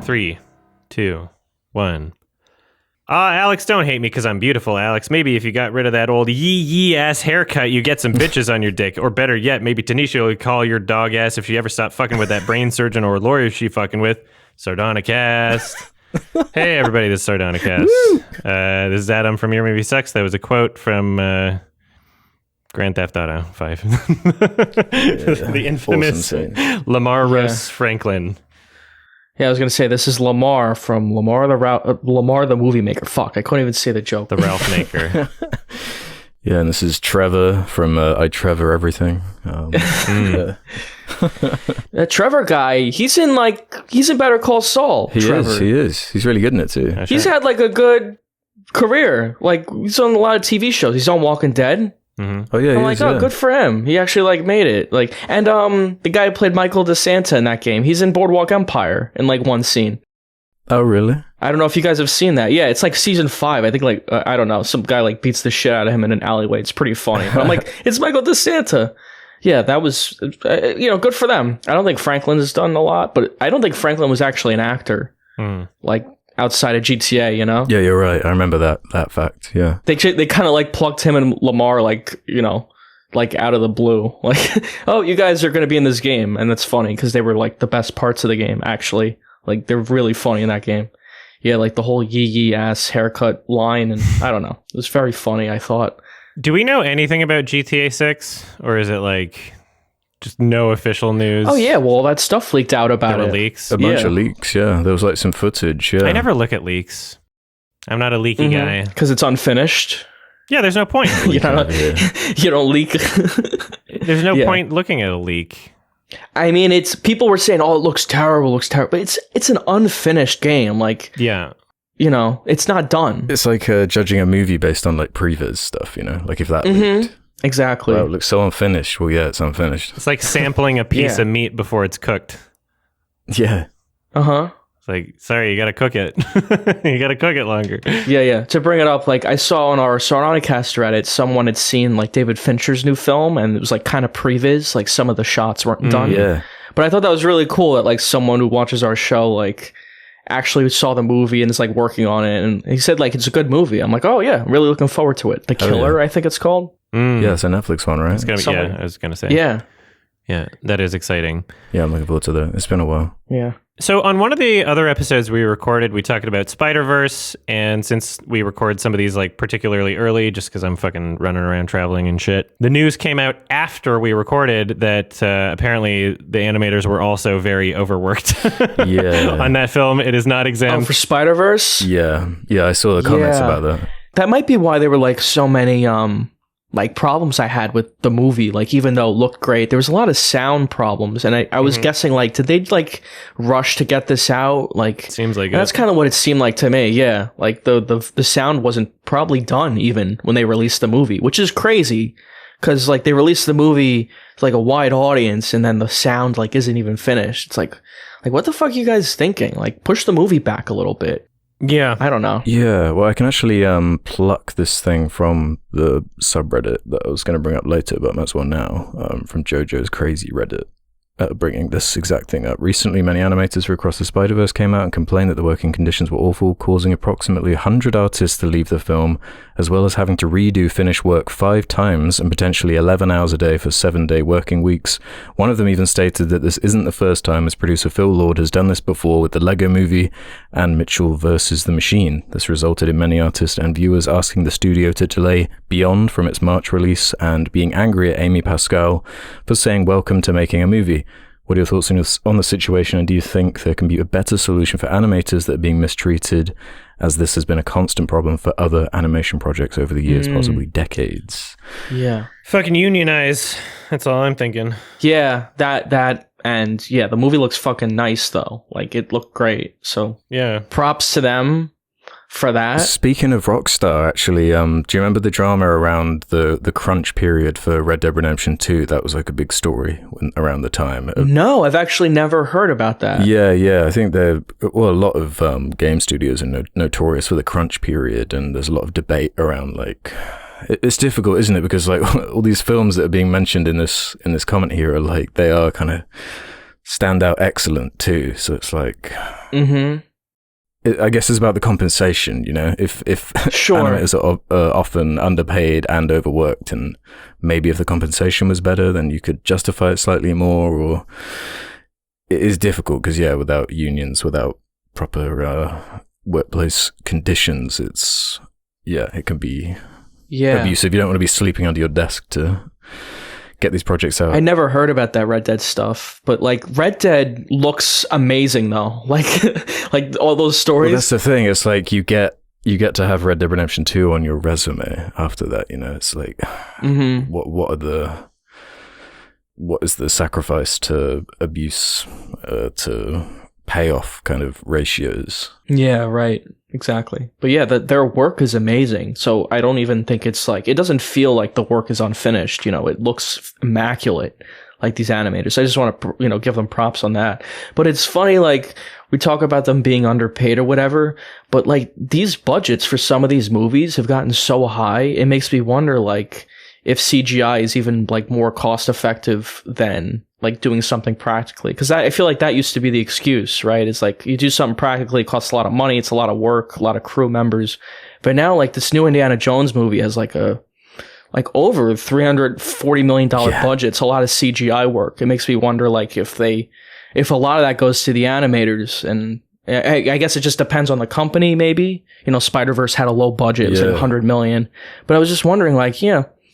3, 2, 1. Alex, don't hate me because I'm beautiful, Alex. Maybe if you got rid of that old yee ass haircut, you get some bitches on your dick. Or better yet, maybe Tanisha will call your dog ass if she ever stopped fucking with that brain surgeon or lawyer she fucking with. Sardonicast. Hey, everybody, this is Sardonicast. This is Adam from Your Movie Sucks. That was a quote from Grand Theft Auto 5. The infamous Lamar Russ Franklin. Yeah, I was going to say, this is Lamar from Lamar the Movie Maker. Fuck, I couldn't even say the joke. The Ralph Maker. Yeah, and this is Trevor from I Trevor Everything. That Trevor guy, he's in Better Call Saul. He is. He's really good in it too. That's he's right. had like a good career. Like, he's on a lot of TV shows. He's on Walking Dead. Mm-hmm. Oh yeah, I'm like, good for him. He actually like made it. Like, and the guy who played Michael DeSanta in that game, he's in Boardwalk Empire in like one scene. Oh really? I don't know if you guys have seen that. Yeah, it's like season 5. I think like I don't know, some guy like beats the shit out of him in an alleyway. It's pretty funny. But I'm like, it's Michael DeSanta. Yeah, that was good for them. I don't think Franklin has done a lot, but I don't think Franklin was actually an actor. Like, outside of GTA, you know? Yeah, you're right. I remember that fact. Yeah. They kind of like plucked him and Lamar like out of the blue. Like, oh, you guys are going to be in this game. And that's funny because they were like the best parts of the game, actually. Like, they're really funny in that game. Yeah, like the whole yee ass haircut line. And I don't know. It was very funny, I thought. Do we know anything about GTA 6? Or is it like just no official news? Oh, yeah. Well, that stuff leaked out about there it. were leaks? A bunch of leaks, yeah. There was like some footage, yeah. I never look at leaks. I'm not a leaky guy. Because it's unfinished. Yeah, there's no point. You don't leak. There's no point looking at a leak. I mean, people were saying, oh, it looks terrible. But it's an unfinished game. Like, yeah. It's not done. It's like judging a movie based on like previs stuff, like if that leaked. Exactly. Wow, it looks so unfinished. Well, yeah, it's unfinished. It's like sampling a piece of meat before it's cooked. Yeah. Uh-huh. It's like, sorry, you gotta cook it. You gotta cook it longer. Yeah. To bring it up, like, I saw on our Sardonicast Reddit, someone had seen like David Fincher's new film, and it was like kind of previs, like some of the shots weren't done. Yeah. But I thought that was really cool that like someone who watches our show like actually saw the movie and is like working on it, and he said like it's a good movie. I'm like, oh yeah, I'm really looking forward to it. The Killer, I think it's called. Yeah, it's a Netflix one, right? It's gonna be, I was gonna say. Yeah, that is exciting. Yeah, I'm looking forward to that. It's been a while. Yeah. So on one of the other episodes we recorded, we talked about Spider-Verse, and since we record some of these like particularly early, just because I'm fucking running around traveling and shit, the news came out after we recorded that apparently the animators were also very overworked. Yeah. On that film, it is not exempt. Oh, for Spider-Verse? Yeah, I saw the comments about that. That might be why there were like so many like problems I had with the movie. Like, even though it looked great, there was a lot of sound problems, and I was guessing like, did they like rush to get this out? Like, seems like that's kind of what it seemed like to me. Yeah, like the sound wasn't probably done even when they released the movie, which is crazy because like they released the movie to like a wide audience, and then the sound like isn't even finished. It's like what the fuck are you guys thinking? Like, push the movie back a little bit. Yeah. I don't know. Yeah, well, I can actually pluck this thing from the subreddit that I was going to bring up later, but I might as well now, from JoJo's Crazy Reddit, bringing this exact thing up. Recently, many animators for Across the Spider-Verse came out and complained that the working conditions were awful, causing approximately 100 artists to leave the film, as well as having to redo finished work 5 times and potentially 11 hours a day for 7-day working weeks. One of them even stated that this isn't the first time, as producer Phil Lord has done this before with the Lego Movie and Mitchell vs. the Machine. This resulted in many artists and viewers asking the studio to delay Beyond from its March release and being angry at Amy Pascal for saying welcome to making a movie. What are your thoughts on the situation, and do you think there can be a better solution for animators that are being mistreated, as this has been a constant problem for other animation projects over the years, possibly decades? Yeah. Fucking unionize. That's all I'm thinking. Yeah, that, and yeah, the movie looks fucking nice though. Like, it looked great. So yeah, props to them for that. Speaking of Rockstar, actually, do you remember the drama around the crunch period for Red Dead Redemption 2? That was like a big story around the time. No, I've actually never heard about that. Yeah. I think a lot of game studios are notorious for the crunch period, and there's a lot of debate around like. It's difficult, isn't it? Because like all these films that are being mentioned in this comment here are like, they are kind of standout excellent too. So it's like, Mm-hmm. I guess it's about the compensation, you know. If Sure. animators are often underpaid and overworked, and maybe if the compensation was better, then you could justify it slightly more. Or it is difficult because without unions, without proper workplace conditions, it can be abusive. You don't want to be sleeping under your desk to get these projects out. I never heard about that Red Dead stuff, but like Red Dead looks amazing though. Like like all those stories. Well, that's the thing. It's like you get to have Red Dead Redemption 2 on your resume after that, you know. It's like what is the sacrifice to abuse to payoff kind of ratios? Yeah, right. Exactly. But yeah, their work is amazing. So I don't even think it's like, it doesn't feel like the work is unfinished. You know, it looks immaculate, like these animators. I just want to, give them props on that. But it's funny, like, we talk about them being underpaid or whatever, but like these budgets for some of these movies have gotten so high, it makes me wonder, like, if CGI is even like more cost effective than like doing something practically. Because I feel like that used to be the excuse, right? It's like you do something practically, it costs a lot of money, it's a lot of work, a lot of crew members. But now like this new Indiana Jones movie has like over $340 million budget. It's a lot of CGI work. It makes me wonder, like, if a lot of that goes to the animators, and I guess it just depends on the company, maybe. Spider-Verse had a low budget, it was like $100 million. But I was just wondering, like,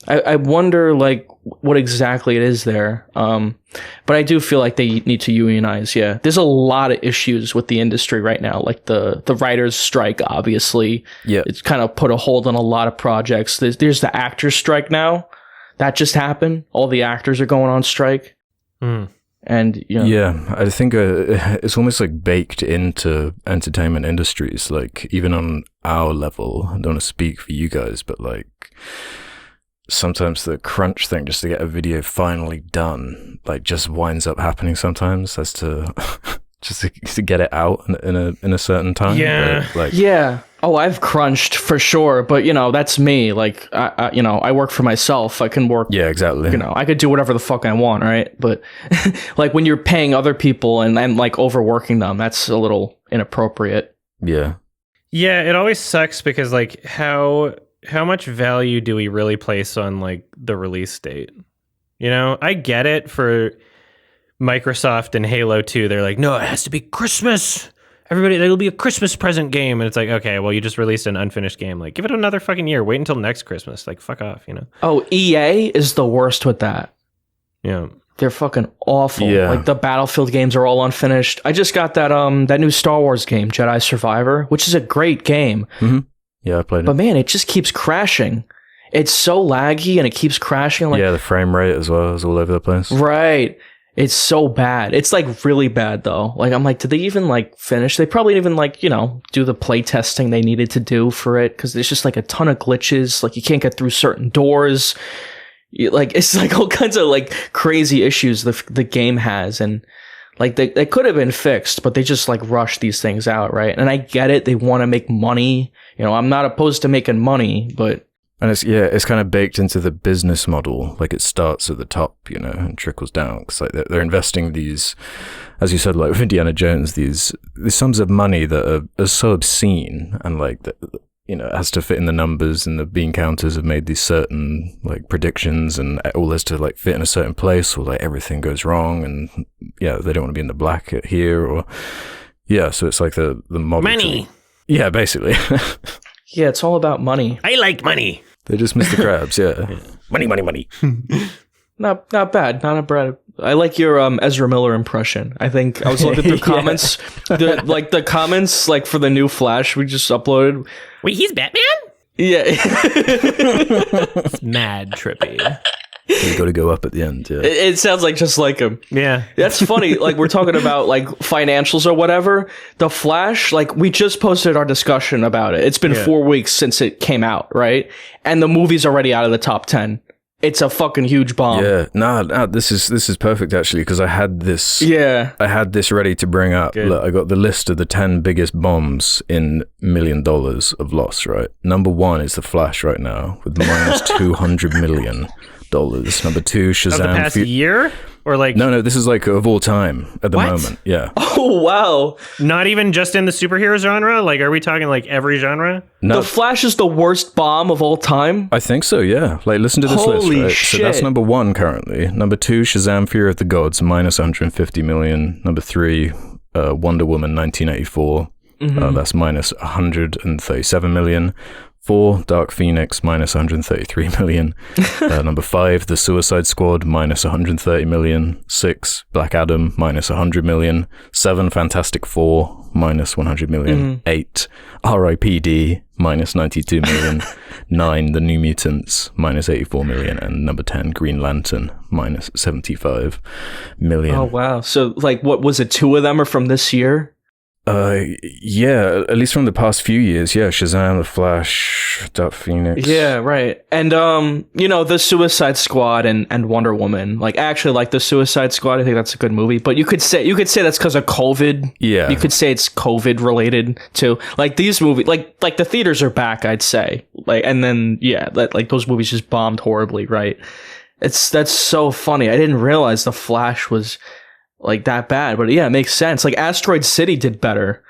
I wonder, like, what exactly it is there. But I do feel like they need to unionize. Yeah, there's a lot of issues with the industry right now. Like the writers' strike, obviously. Yeah, it's kind of put a hold on a lot of projects. There's the actors' strike now. That just happened. All the actors are going on strike. And I think it's almost like baked into entertainment industries. Like even on our level, I don't want to speak for you guys, but like, sometimes the crunch thing just to get a video finally done, like, just winds up happening sometimes as to just to get it out in a certain time. Yeah. But, like, Oh, I've crunched for sure, but that's me. Like, I work for myself. I can work. Yeah, exactly. I could do whatever the fuck I want, right? But like when you're paying other people and like overworking them, that's a little inappropriate. Yeah. Yeah, it always sucks because like how much value do we really place on like the release date? I get it for Microsoft and Halo 2. They're like, no, it has to be Christmas. Everybody, it'll be a Christmas present game. And it's like, okay, well, you just released an unfinished game. Like, give it another fucking year. Wait until next Christmas. Like, fuck off, Oh, EA is the worst with that. Yeah. They're fucking awful. Yeah. Like the Battlefield games are all unfinished. I just got that new Star Wars game, Jedi Survivor, which is a great game. Mm-hmm. Yeah, I played it. But man, it just keeps crashing. It's so laggy and it keeps crashing. Like, the frame rate as well is all over the place. Right. It's so bad. It's like really bad though. Like I'm like, did they even like finish? They probably didn't even like, do the play testing they needed to do for it, because there's just like a ton of glitches. Like you can't get through certain doors. It's like all kinds of like crazy issues the game has, and like they could have been fixed, but they just like rush these things out, right? And I get it, they want to make money. I'm not opposed to making money, but and it's kind of baked into the business model. Like it starts at the top, and trickles down. Because like they're investing these, as you said, like with Indiana Jones, these sums of money that are so obscene, and like it has to fit in the numbers, and the bean counters have made these certain like predictions, and all has to like fit in a certain place, or like everything goes wrong, and they don't want to be in the black here, or so it's like the model. Money. Yeah, basically. Yeah, it's all about money. I like money. They just miss the crabs, yeah. Money. Not bad. Not a bad. I like your Ezra Miller impression. I think I was looking through comments, the comments like for the new Flash we just uploaded. Wait, he's Batman? Yeah. It's mad trippy. You got to go up at the end, yeah. It sounds like just like him. Yeah. That's funny. Like we're talking about like financials or whatever. The Flash, like we just posted our discussion about it. It's been 4 weeks since it came out, right? And the movie's already out of the top 10. It's a fucking huge bomb. Yeah, no, this is perfect actually, because I had this. Yeah, I had this ready to bring up. Look, I got the list of the 10 biggest bombs in $1 million of loss. Right, number 1 is the Flash right now with minus $200 million. Number 2, Shazam. Of the past year? Or like No, this is like of all time at the What? moment. Yeah. Oh wow. not even just in the superhero genre? Like, are we talking like every genre? No, The Flash is the worst bomb of all time. I think so, yeah. Like, listen to this Holy list, right? shit. So that's number 1 currently. Number 2, Shazam! Fury of the Gods, minus 150 million. Number 3, Wonder Woman 1984. That's minus 137 million. 4, Dark Phoenix, minus 133 million. Number 5, The Suicide Squad, minus 130 million. 6, Black Adam, minus 100 million. 7, Fantastic Four, minus 100 million. 8, R.I.P.D., minus 92 million. 9, The New Mutants, minus 84 million. And number 10, Green Lantern, minus 75 million. Oh wow. So like what was it, 2 of them are from this year? Yeah, at least from the past few years. Yeah, Shazam, The Flash, Dark Phoenix. Yeah, right. And the Suicide Squad and Wonder Woman. Like, I actually like the Suicide Squad. I think that's a good movie. But you could say that's because of COVID. Yeah. You could say it's COVID related too. Like these movies, like the theaters are back, I'd say. Like, and then like those movies just bombed horribly, right? That's so funny. I didn't realize The Flash was like that bad, but yeah, it makes sense. Like Asteroid City did better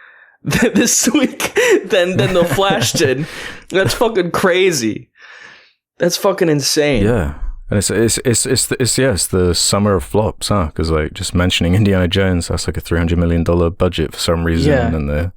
this week than the Flash did. That's fucking crazy. That's fucking insane. Yeah. And it's the summer of flops, huh? Because like just mentioning Indiana Jones, that's like a $300 million budget for some reason, Yeah. and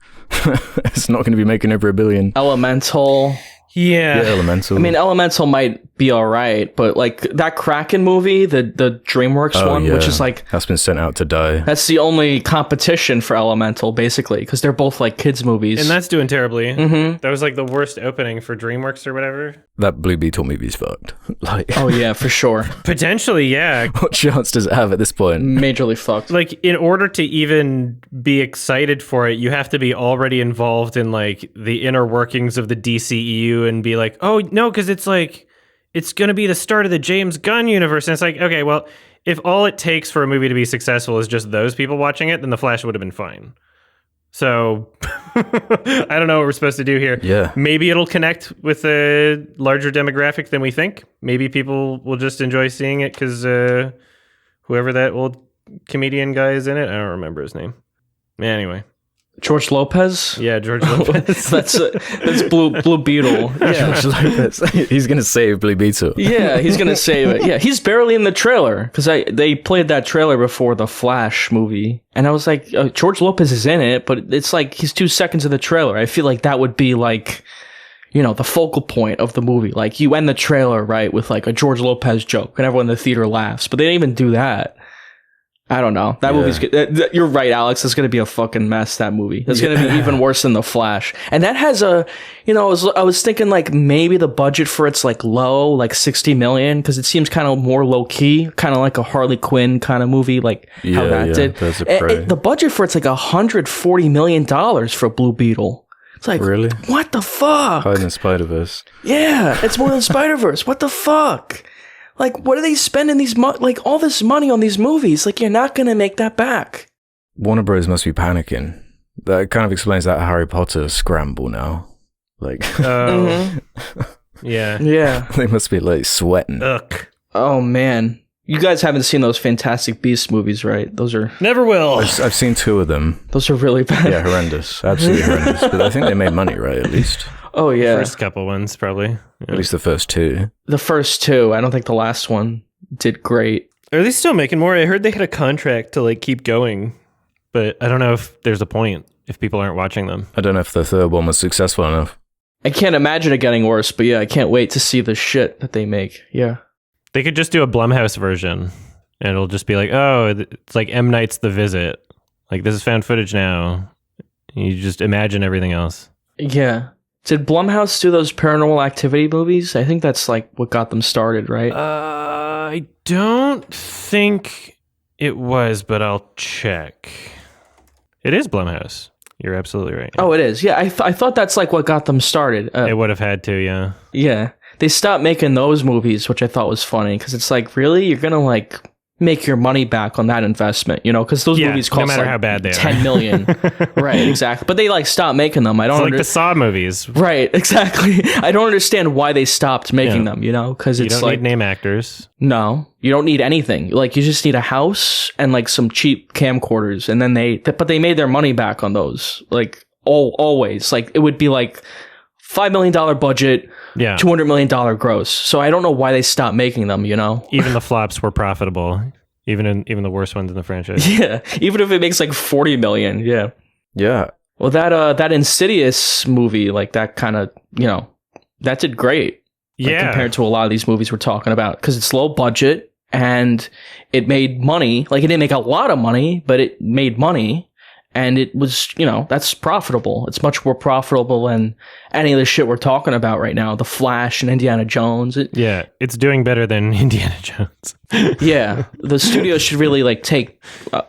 it's not going to be making over $1 billion. Elemental. Yeah, Yeah. Elemental. I mean, Elemental might be all right, but like that Kraken movie, the DreamWorks one, which is like that's been sent out to die. that's the only competition for Elemental, basically, because they're both like kids movies. And that's doing terribly. Mm-hmm. That was like the worst opening for DreamWorks or whatever. That Blue Beetle movie's fucked. Like, Oh yeah, for sure. Potentially, yeah. what chance does it have at this point? Majorly fucked. Like, in order to even be excited for it, you have to be already involved in like the inner workings of the DCEU and be like, oh no, because it's like it's going to be the start of the James Gunn universe. And it's like, okay, well, if all it takes for a movie to be successful is just those people watching it, then The Flash would have been fine. So I don't know what we're supposed to do here. Yeah. Maybe it'll connect with a larger demographic than we think. Maybe people will just enjoy seeing it because whoever that old comedian guy is in it, I don't remember his name. Anyway. George Lopez. Yeah, George Lopez. that's Blue Beetle. Yeah. George Lopez. He's gonna save Blue Beetle. Yeah, he's gonna save it. Yeah, he's barely in the trailer because they played that trailer before the Flash movie, and I was like, George Lopez is in it, but it's like he's 2 seconds of the trailer. I feel like that would be like, the focal point of the movie. Like you end the trailer right with like a George Lopez joke, and everyone in the theater laughs. But they didn't even do that. I don't know. That movie's good. You're right, Alex. It's going to be a fucking mess, that movie. It's going to be even worse than The Flash. And that has I was thinking like maybe the budget for it's like low, like 60 million, because it seems kind of more low key, kind of like a Harley Quinn kind of movie, like how that did. That's a The budget for it's like $140 million for Blue Beetle. It's like, Really? what the fuck? Hiding in Spider-Verse. Yeah, it's more than Spider-Verse. What the fuck? Like, what are they spending like all this money on these movies? Like, you're not gonna make that back. Warner Bros. Must be panicking. That kind of explains that Harry Potter scramble now. Like, Oh, yeah. Yeah. they must be like sweating. Ugh. Oh man, you guys haven't seen those Fantastic Beasts movies, right? Those are Never will. I've seen 2 of them. really bad. Yeah, horrendous. Absolutely horrendous. But I think they made money, right? At least. Oh yeah. First couple ones, probably. At least the first 2. The first 2. I don't think the last one did great. Are they still making more? I heard they had a contract to like keep going, but I don't know if there's a point if people aren't watching them. I don't know if the third one was successful enough. I can't imagine it getting worse, but yeah, I can't wait to see the shit that they make. Yeah. They could just do a Blumhouse version, and it'll just be like, oh, it's like M. Night's The Visit. Like, this is found footage now. You just imagine everything else. Yeah. Did Blumhouse do those Paranormal Activity movies? I think that's like what got them started, right? I don't think it was, but I'll check. It is Blumhouse. You're absolutely right. Oh, it is. Yeah, I thought that's like what got them started. It would have had to, yeah. Yeah. They stopped making those movies, which I thought was funny, because it's like, really? You're going to like make your money back on that investment, you know, because those movies cost no matter like how bad they 10 are. million. Right, exactly. But they like stopped making them. I don't It's like the Saw movies. Right, exactly. I don't understand why they stopped making them, you know, because You it's don't like need name actors. no, you don't need anything. Like you just need a house and like some cheap camcorders, and then but they made their money back on those. Like always, like it would be like $5 million budget, Yeah. $200 million gross. So I don't know why they stopped making them, you know? Even the flops were profitable. Even the worst ones in the franchise. Yeah. Even if it makes like 40 million. Yeah. Yeah. Well, that Insidious movie, like that kind of, you know, that did great. Like, Yeah. compared to a lot of these movies we're talking about, because it's low budget and it made money. Like it didn't make a lot of money, but it made money. And it was, you know, that's profitable. It's much more profitable than any of the shit we're talking about right now. The Flash and Indiana Jones. Yeah, it's doing better than Indiana Jones. Yeah, the studio should really like take,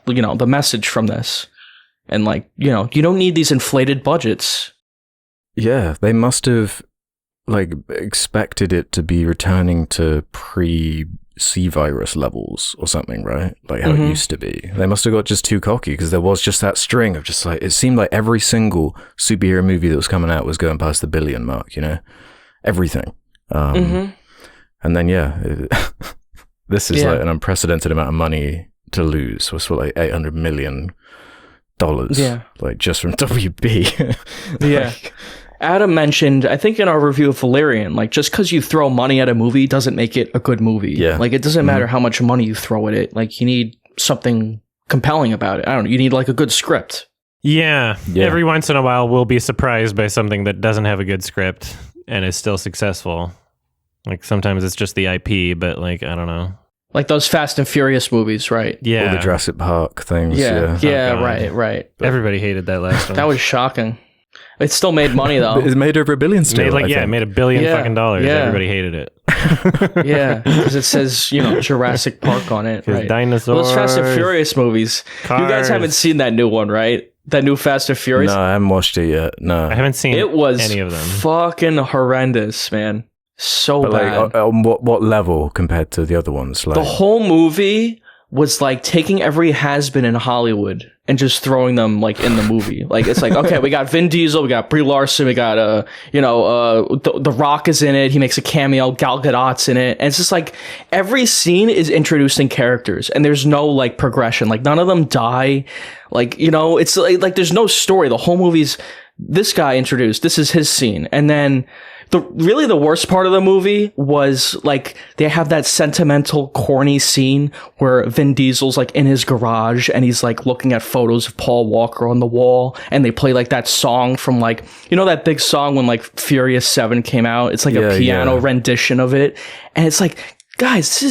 you know, the message from this, and like, you know, you don't need these inflated budgets. Yeah, they must have like expected it to be returning to pre-C virus levels or something, right? Like how it used to be. They must have got just too cocky because there was just that string of just like, it seemed like every single superhero movie that was coming out was going past the billion mark, you know? Everything. And then, this is like an unprecedented amount of money to lose. What's like $800 million, like just from WB. Yeah. Adam mentioned, I think in our review of Valerian, like just because you throw money at a movie doesn't make it a good movie. Yeah. Like it doesn't matter how much money you throw at it. Like you need something compelling about it. I don't know. You need like a good script. Yeah. Every once in a while, we'll be surprised by something that doesn't have a good script and is still successful. Like sometimes it's just the IP, but like, I don't know. Like those Fast and Furious movies, right? Yeah. All the Jurassic Park things. Yeah. Yeah, Oh, God. right. Everybody hated that last one. That was shocking. It still made money though. It made over $1 billion still. It made $1 billion Yeah, fucking dollars. yeah. Everybody hated it. Yeah, because it says, you know, Jurassic Park on it. Right. Dinosaurs. Those Fast and Furious movies. You guys Cars. haven't seen that new one, right? That new Fast and Furious. No, I haven't watched it yet. No. I haven't seen It was any of them. fucking horrendous, man. So But bad. like, on what level compared to the other ones? Like, The whole movie was like taking every has-been in Hollywood and just throwing them like in the movie. Like it's like, okay, we got Vin Diesel, we got Brie Larson, we got the Rock is in it. He makes a cameo. Gal Gadot's in it, and it's just like every scene is introducing characters, and there's no like progression. Like none of them die. Like, you know, it's like there's no story. The whole movie's this guy introduced. This is his scene, and then. The worst part of the movie was like they have that sentimental, corny scene where Vin Diesel's like in his garage and he's like looking at photos of Paul Walker on the wall, and they play like that song from like, you know, that big song when like Furious 7 came out. It's like a piano rendition of it, and it's like, guys, this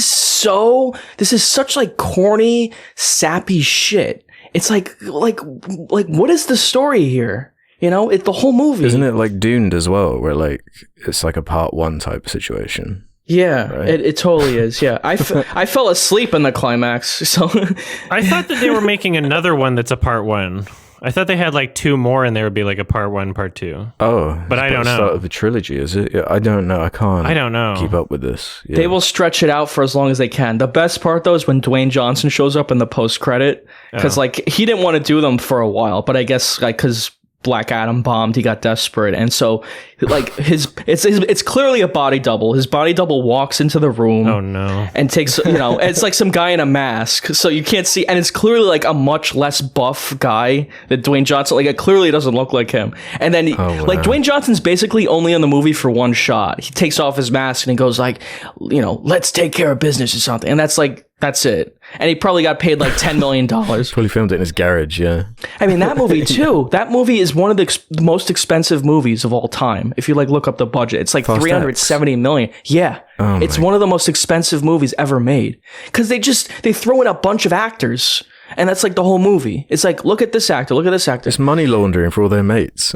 is such like corny, sappy shit. It's like what is the story here? You know, the whole movie. Isn't it like Doomed as well, where like it's like a part one type situation? Yeah, right? it totally is. Yeah, I fell asleep in the climax. So I thought that they were making another one that's a part one. I thought they had like two more and there would be like a part one, part two. Oh, but I don't know. Start of a trilogy, is it? Yeah, I don't know. I don't know. Keep up with this. Yeah. They will stretch it out for as long as they can. The best part though is when Dwayne Johnson shows up in the post credit, because like he didn't want to do them for a while, but I guess like because Black Adam bombed, he got desperate, and so like it's clearly a body double. His body double walks into the room. Oh no! And takes, you know, it's like some guy in a mask, so you can't see, and it's clearly like a much less buff guy that Dwayne Johnson. Like it clearly doesn't look like him. And then like Dwayne Johnson's basically only in the movie for one shot. He takes off his mask and he goes like, you know, let's take care of business or something, and that's it. And he probably got paid like $10 million. Probably filmed it in his garage, yeah. I mean, that movie too. That movie is one of the most expensive movies of all time. If you like look up the budget, it's like $370 million. Yeah. It's one of the most expensive movies ever made. Because they throw in a bunch of actors. And that's like the whole movie. It's like, look at this actor, look at this actor. It's money laundering for all their mates.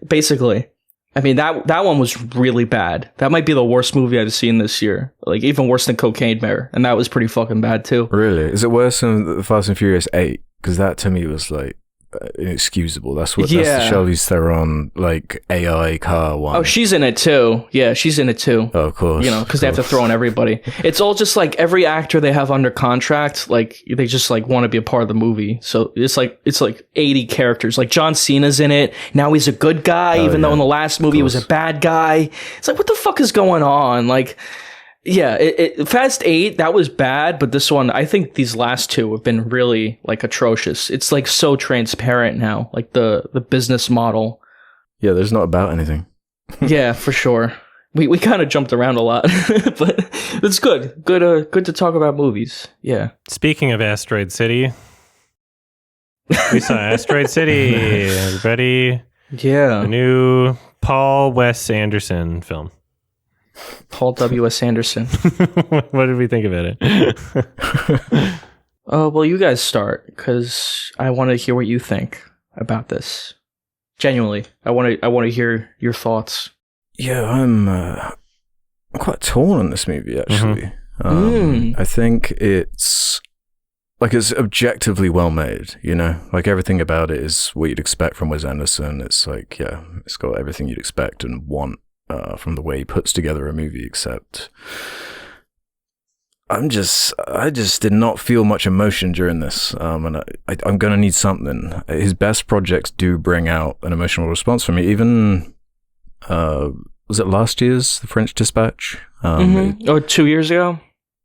Basically. I mean, that one was really bad. That might be the worst movie I've seen this year. Like, even worse than Cocaine Bear. And that was pretty fucking bad, too. Really? Is it worse than Fast and Furious 8? Because that, to me, was like... inexcusable. That's the Charlize Theron like AI car one. Oh, she's in it too. Yeah, she's in it too. Oh, of course. You know, because they have to throw in everybody. It's all just like every actor they have under contract, like they just like want to be a part of the movie. So it's like 80 characters. Like John Cena's in it. Now he's a good guy, even though in the last movie he was a bad guy. It's like, what the fuck is going on? Like, yeah, Fast 8, that was bad, but this one, I think these last two have been really like atrocious. It's like so transparent now, like the business model. Yeah, there's not about anything. Yeah, for sure. We kind of jumped around a lot, but it's good. Good to talk about movies. Yeah. Speaking of Asteroid City, we saw Asteroid City. Everybody. Yeah. The new Paul Wes Anderson film. Paul W.S. Anderson. What did we think about it? Well, you guys start, because I want to hear what you think about this. Genuinely, I want to hear your thoughts. Yeah, I'm quite torn on this movie, actually. I think it's objectively well made, you know? Like, everything about it is what you'd expect from Wes Anderson. It's like, yeah, it's got everything you'd expect and want from the way he puts together a movie, except I just did not feel much emotion during this, and I'm gonna need something. His best projects do bring out an emotional response for me. Even was it last year's The French Dispatch? 2 years ago?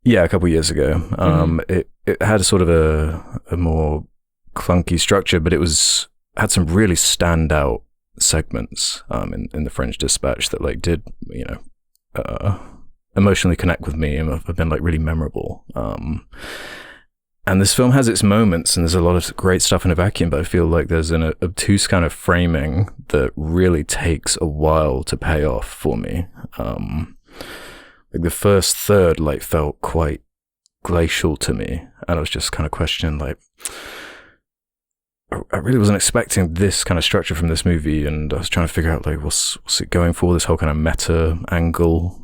Yeah, a couple of years ago. It had a sort of a more clunky structure, but had some really standout segments in The French Dispatch that like did, you know, emotionally connect with me and have been like really memorable. And this film has its moments, and there's a lot of great stuff in a vacuum, but I feel like there's an obtuse kind of framing that really takes a while to pay off for me. Like the first third like felt quite glacial to me, and I was just kind of questioning like, I really wasn't expecting this kind of structure from this movie, and I was trying to figure out like what's it going for, this whole kind of meta angle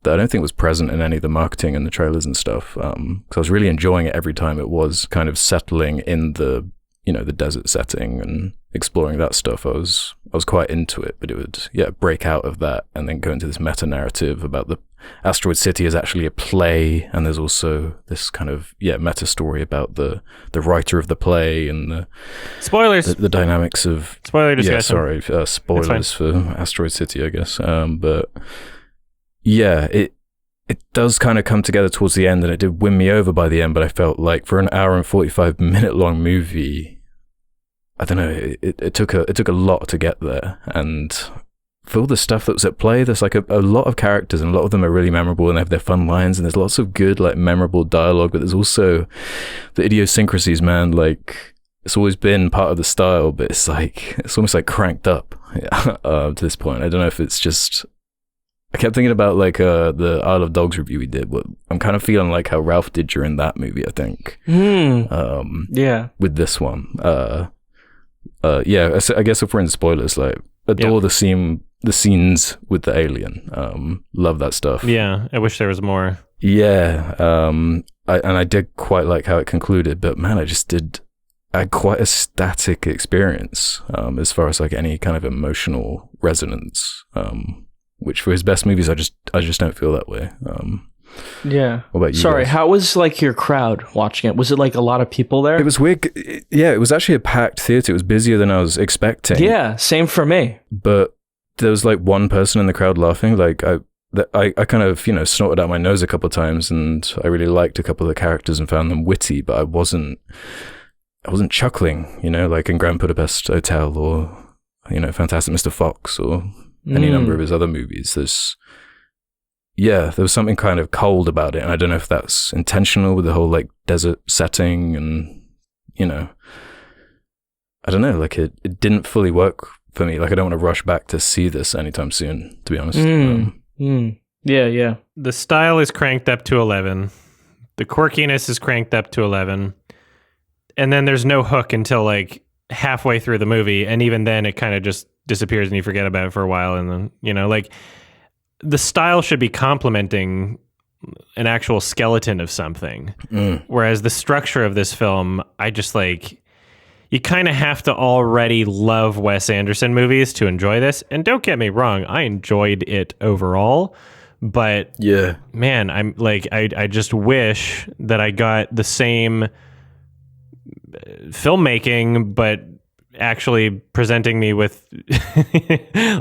that I don't think was present in any of the marketing and the trailers and stuff, because I was really enjoying it every time it was kind of settling in the, you know, the desert setting and exploring that stuff. I was quite into it, but it would break out of that and then go into this meta narrative about the Asteroid City is actually a play, and there's also this kind of meta story about the writer of the play and the spoilers, the dynamics of spoiler discussion. Spoilers for Asteroid City, I guess. But yeah, it does kind of come together towards the end, and it did win me over by the end. But I felt like for an hour and 45-minute long movie, I don't know, it took a lot to get there, and for all the stuff that was at play, there's like a lot of characters, and a lot of them are really memorable and they have their fun lines, and there's lots of good like memorable dialogue, but there's also the idiosyncrasies, man. Like, it's always been part of the style, but it's almost like cranked up to this point. I don't know if it's just, I kept thinking about like the Isle of Dogs review we did, but I'm kind of feeling like how Ralph did during that movie, I think. With this one. I guess if we're in spoilers, like, adore the scenes with the alien. Love that stuff. Yeah, I wish there was more. Yeah, I did quite like how it concluded, but man, I had quite a static experience as far as like any kind of emotional resonance. Which for his best movies, I just don't feel that way. Yeah. What about you? Sorry, guys? how was like your crowd watching it? Was it like a lot of people there? It was weird. Yeah, it was actually a packed theater. It was busier than I was expecting. Yeah, same for me. But there was like one person in the crowd laughing. Like I kind of, you know, snorted out my nose a couple of times, and I really liked a couple of the characters and found them witty, but I wasn't chuckling, you know, like in Grand Budapest Hotel or, you know, Fantastic Mr. Fox or any number of his other movies. There was something kind of cold about it, and I don't know if that's intentional with the whole like desert setting, and, you know, I don't know, like it didn't fully work for me. Like, I don't want to rush back to see this anytime soon, to be honest. Yeah. The style is cranked up to 11. The quirkiness is cranked up to 11. And then there's no hook until like halfway through the movie, and even then it kind of just disappears and you forget about it for a while, and then, you know, like, the style should be complementing an actual skeleton of something. Whereas the structure of this film, I just like, you kind of have to already love Wes Anderson movies to enjoy this. And don't get me wrong, I enjoyed it overall. But Yeah. man, I'm like, I just wish that I got the same filmmaking, but actually presenting me with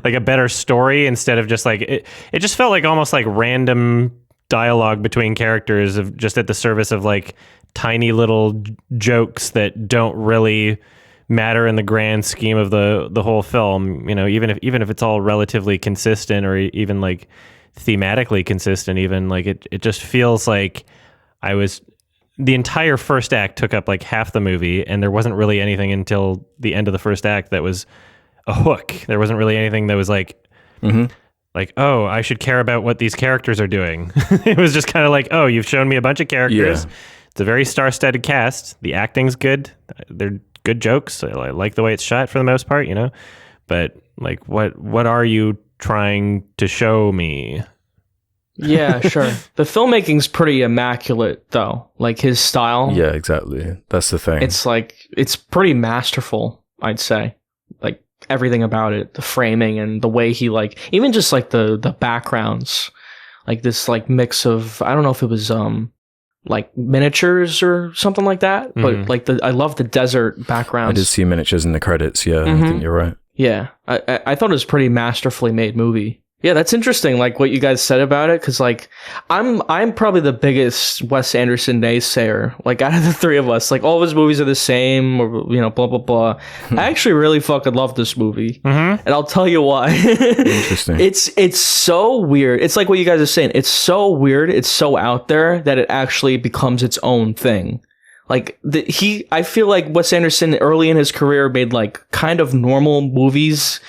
like a better story instead of just like it just felt like almost like random dialogue between characters of just at the service of like tiny little jokes that don't really matter in the grand scheme of the whole film, you know, even if it's all relatively consistent or even like thematically consistent, even like it just feels like the entire first act took up like half the movie, and there wasn't really anything until the end of the first act that was a hook. There wasn't really anything that was like, like, oh, I should care about what these characters are doing. It was just kind of like, oh, you've shown me a bunch of characters. Yeah. It's a very star-studded cast. The acting's good. They're good jokes. I like the way it's shot for the most part, you know. But like, what are you trying to show me? Yeah, sure. The filmmaking's pretty immaculate, though. Like his style. Yeah, exactly. That's the thing. It's pretty masterful, I'd say. Like everything about it, the framing and the way he like, even just like the backgrounds, like this like mix of, I don't know if it was like miniatures or something like that, but like I love the desert backgrounds. I did see miniatures in the credits. Yeah, I think you're right. Yeah, I thought it was a pretty masterfully made movie. Yeah, that's interesting. Like what you guys said about it, because like I'm probably the biggest Wes Anderson naysayer. Like out of the three of us, like all of his movies are the same, or you know, blah blah blah. I actually really fucking love this movie, and I'll tell you why. Interesting. It's so weird. It's like what you guys are saying. It's so weird. It's so out there that it actually becomes its own thing. Like I feel like Wes Anderson early in his career made like kind of normal movies.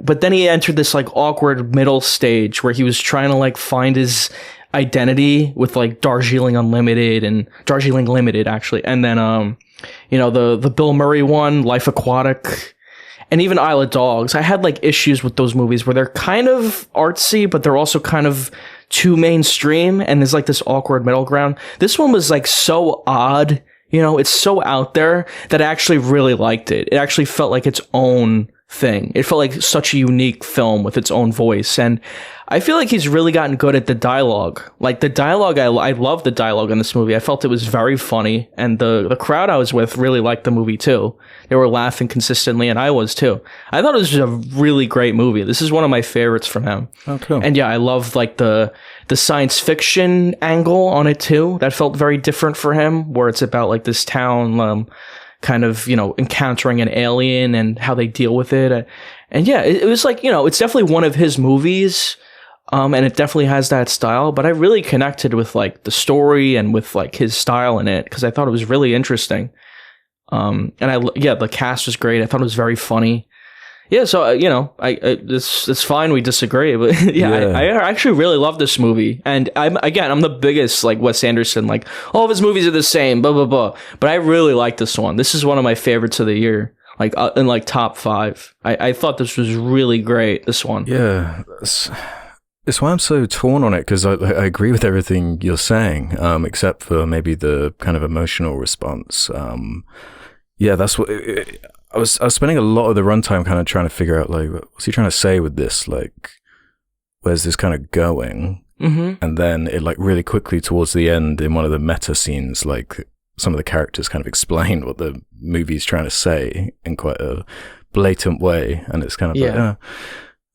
But then he entered this like awkward middle stage where he was trying to like find his identity with like Darjeeling Limited actually. And then, you know, the Bill Murray one, Life Aquatic, and even Isle of Dogs. I had like issues with those movies where they're kind of artsy, but they're also kind of too mainstream. And there's like this awkward middle ground. This one was like so odd, you know, it's so out there that I actually really liked it. It actually felt like its own thing. It felt like such a unique film with its own voice, and I feel like he's really gotten good at the dialogue. Like the dialogue, I love the dialogue in this movie. I felt it was very funny, and the crowd I was with really liked the movie too. They were laughing consistently, and I was too. I thought it was a really great movie. This is one of my favorites from him. Oh, cool. And yeah, I love like the science fiction angle on it too. That felt very different for him, where it's about like this town kind of, you know, encountering an alien and how they deal with it. And yeah, it was like, you know, it's definitely one of his movies. And it definitely has that style, but I really connected with like the story and with like his style in it, because I thought it was really interesting. And the cast was great. I thought it was very funny. Yeah, so you know, it's fine we disagree, but I actually really love this movie, and I'm the biggest like Wes Anderson, like all of his movies are the same, blah blah blah. But I really like this one. This is one of my favorites of the year, like in like top 5. I thought this was really great. This one. Yeah, it's why I'm so torn on it, because I agree with everything you're saying, except for maybe the kind of emotional response. Yeah, that's what. I was spending a lot of the runtime kind of trying to figure out, like, what's he trying to say with this? Like, where's this kind of going? And then it, like, really quickly towards the end in one of the meta scenes, like, some of the characters kind of explain what the movie's trying to say in quite a blatant way. And it's kind of like,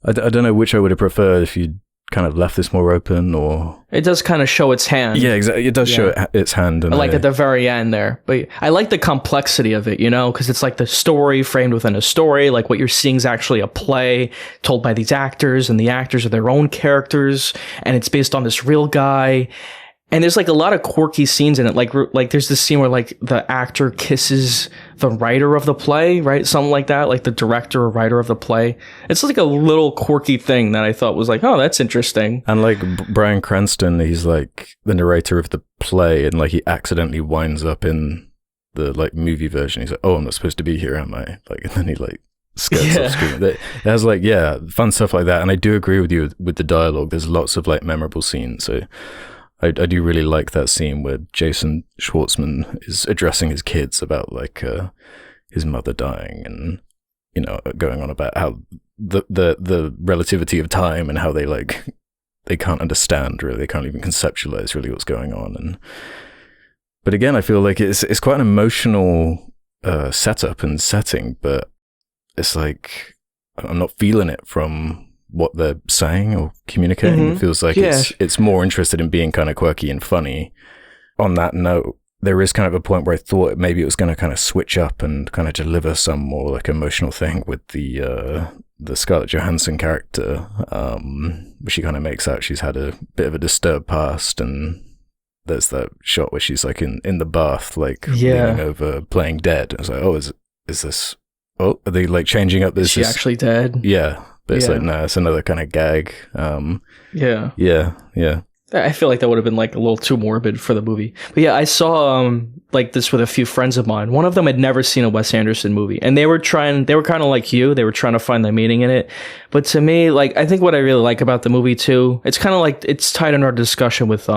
I don't know which I would have preferred if you'd kind of left this more open, or it does kind of show its hand. Yeah, exactly. It does show its hand, and like at the very end there. But I like the complexity of it, you know, because it's like the story framed within a story. Like what you're seeing is actually a play told by these actors, and the actors are their own characters, and it's based on this real guy. And there's like a lot of quirky scenes in it. Like there's this scene where like the actor kisses the writer of the play, right? Something like that. Like the director or writer of the play. It's like a little quirky thing that I thought was like, oh, that's interesting. And like Bryan Cranston, he's like the narrator of the play, and like he accidentally winds up in the like movie version. He's like, oh, I'm not supposed to be here, am I? Like, and then he like skirts off screen. It has like, fun stuff like that. And I do agree with you with the dialogue. There's lots of like memorable scenes. So I do really like that scene where Jason Schwartzman is addressing his kids about like, his mother dying, and going on about how the relativity of time and how they can't understand really, they can't even conceptualize really what's going on. But again, I feel like it's quite an emotional setup and setting, but it's like I'm not feeling it from what they're saying or communicating. It feels like it's more interested in being kind of quirky and funny. On that note, there is kind of a point where I thought maybe it was going to kind of switch up and kind of deliver some more like emotional thing with the Scarlett Johansson character, where she kind of makes out she's had a bit of a disturbed past, and there's that shot where she's like in the bath, like leaning over, playing dead. I was like, oh, is this? Oh, are they like changing up this? Is she actually dead? Yeah. But it's like, no, it's another kind of gag. Yeah. I feel like that would have been like a little too morbid for the movie. But yeah, I saw like this with a few friends of mine. One of them had never seen a Wes Anderson movie, and they were kind of like you. They were trying to find the meaning in it. But to me, like, I think what I really like about the movie too, it's kind of like it's tied in our discussion with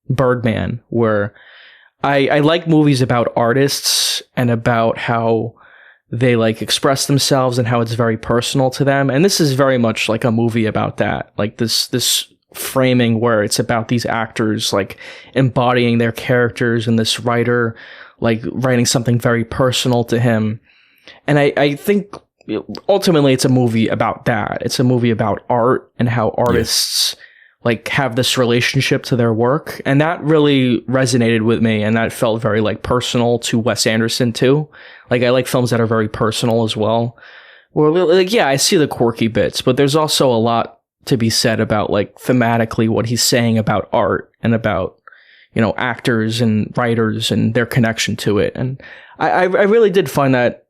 Birdman, where I like movies about artists and about how they like express themselves and how it's very personal to them. And this is very much like a movie about that. Like this framing where it's about these actors like embodying their characters, and this writer like writing something very personal to him. And I think ultimately it's a movie about that. It's a movie about art and how artists like have this relationship to their work. And that really resonated with me, and that felt very like personal to Wes Anderson too. Like, I like films that are very personal as well. Well, like, yeah, I see the quirky bits, but there's also a lot to be said about like thematically what he's saying about art and about, actors and writers and their connection to it. And I really did find that,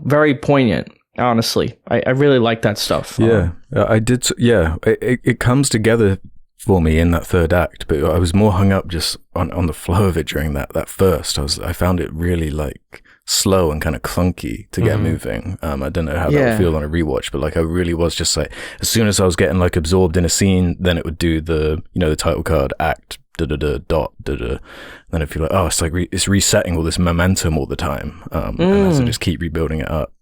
very poignant, honestly. I really like that stuff. Yeah, I did. Yeah, it comes together for me in that third act, but I was more hung up just on the flow of it during that first. I found it really like slow and kind of clunky to get moving. I don't know how that would feel on a rewatch, but like I really was just like, as soon as I was getting like absorbed in a scene, then it would do the the title card act dot. Then I feel like, oh, it's like it's resetting all this momentum all the time, and as I just keep rebuilding it up.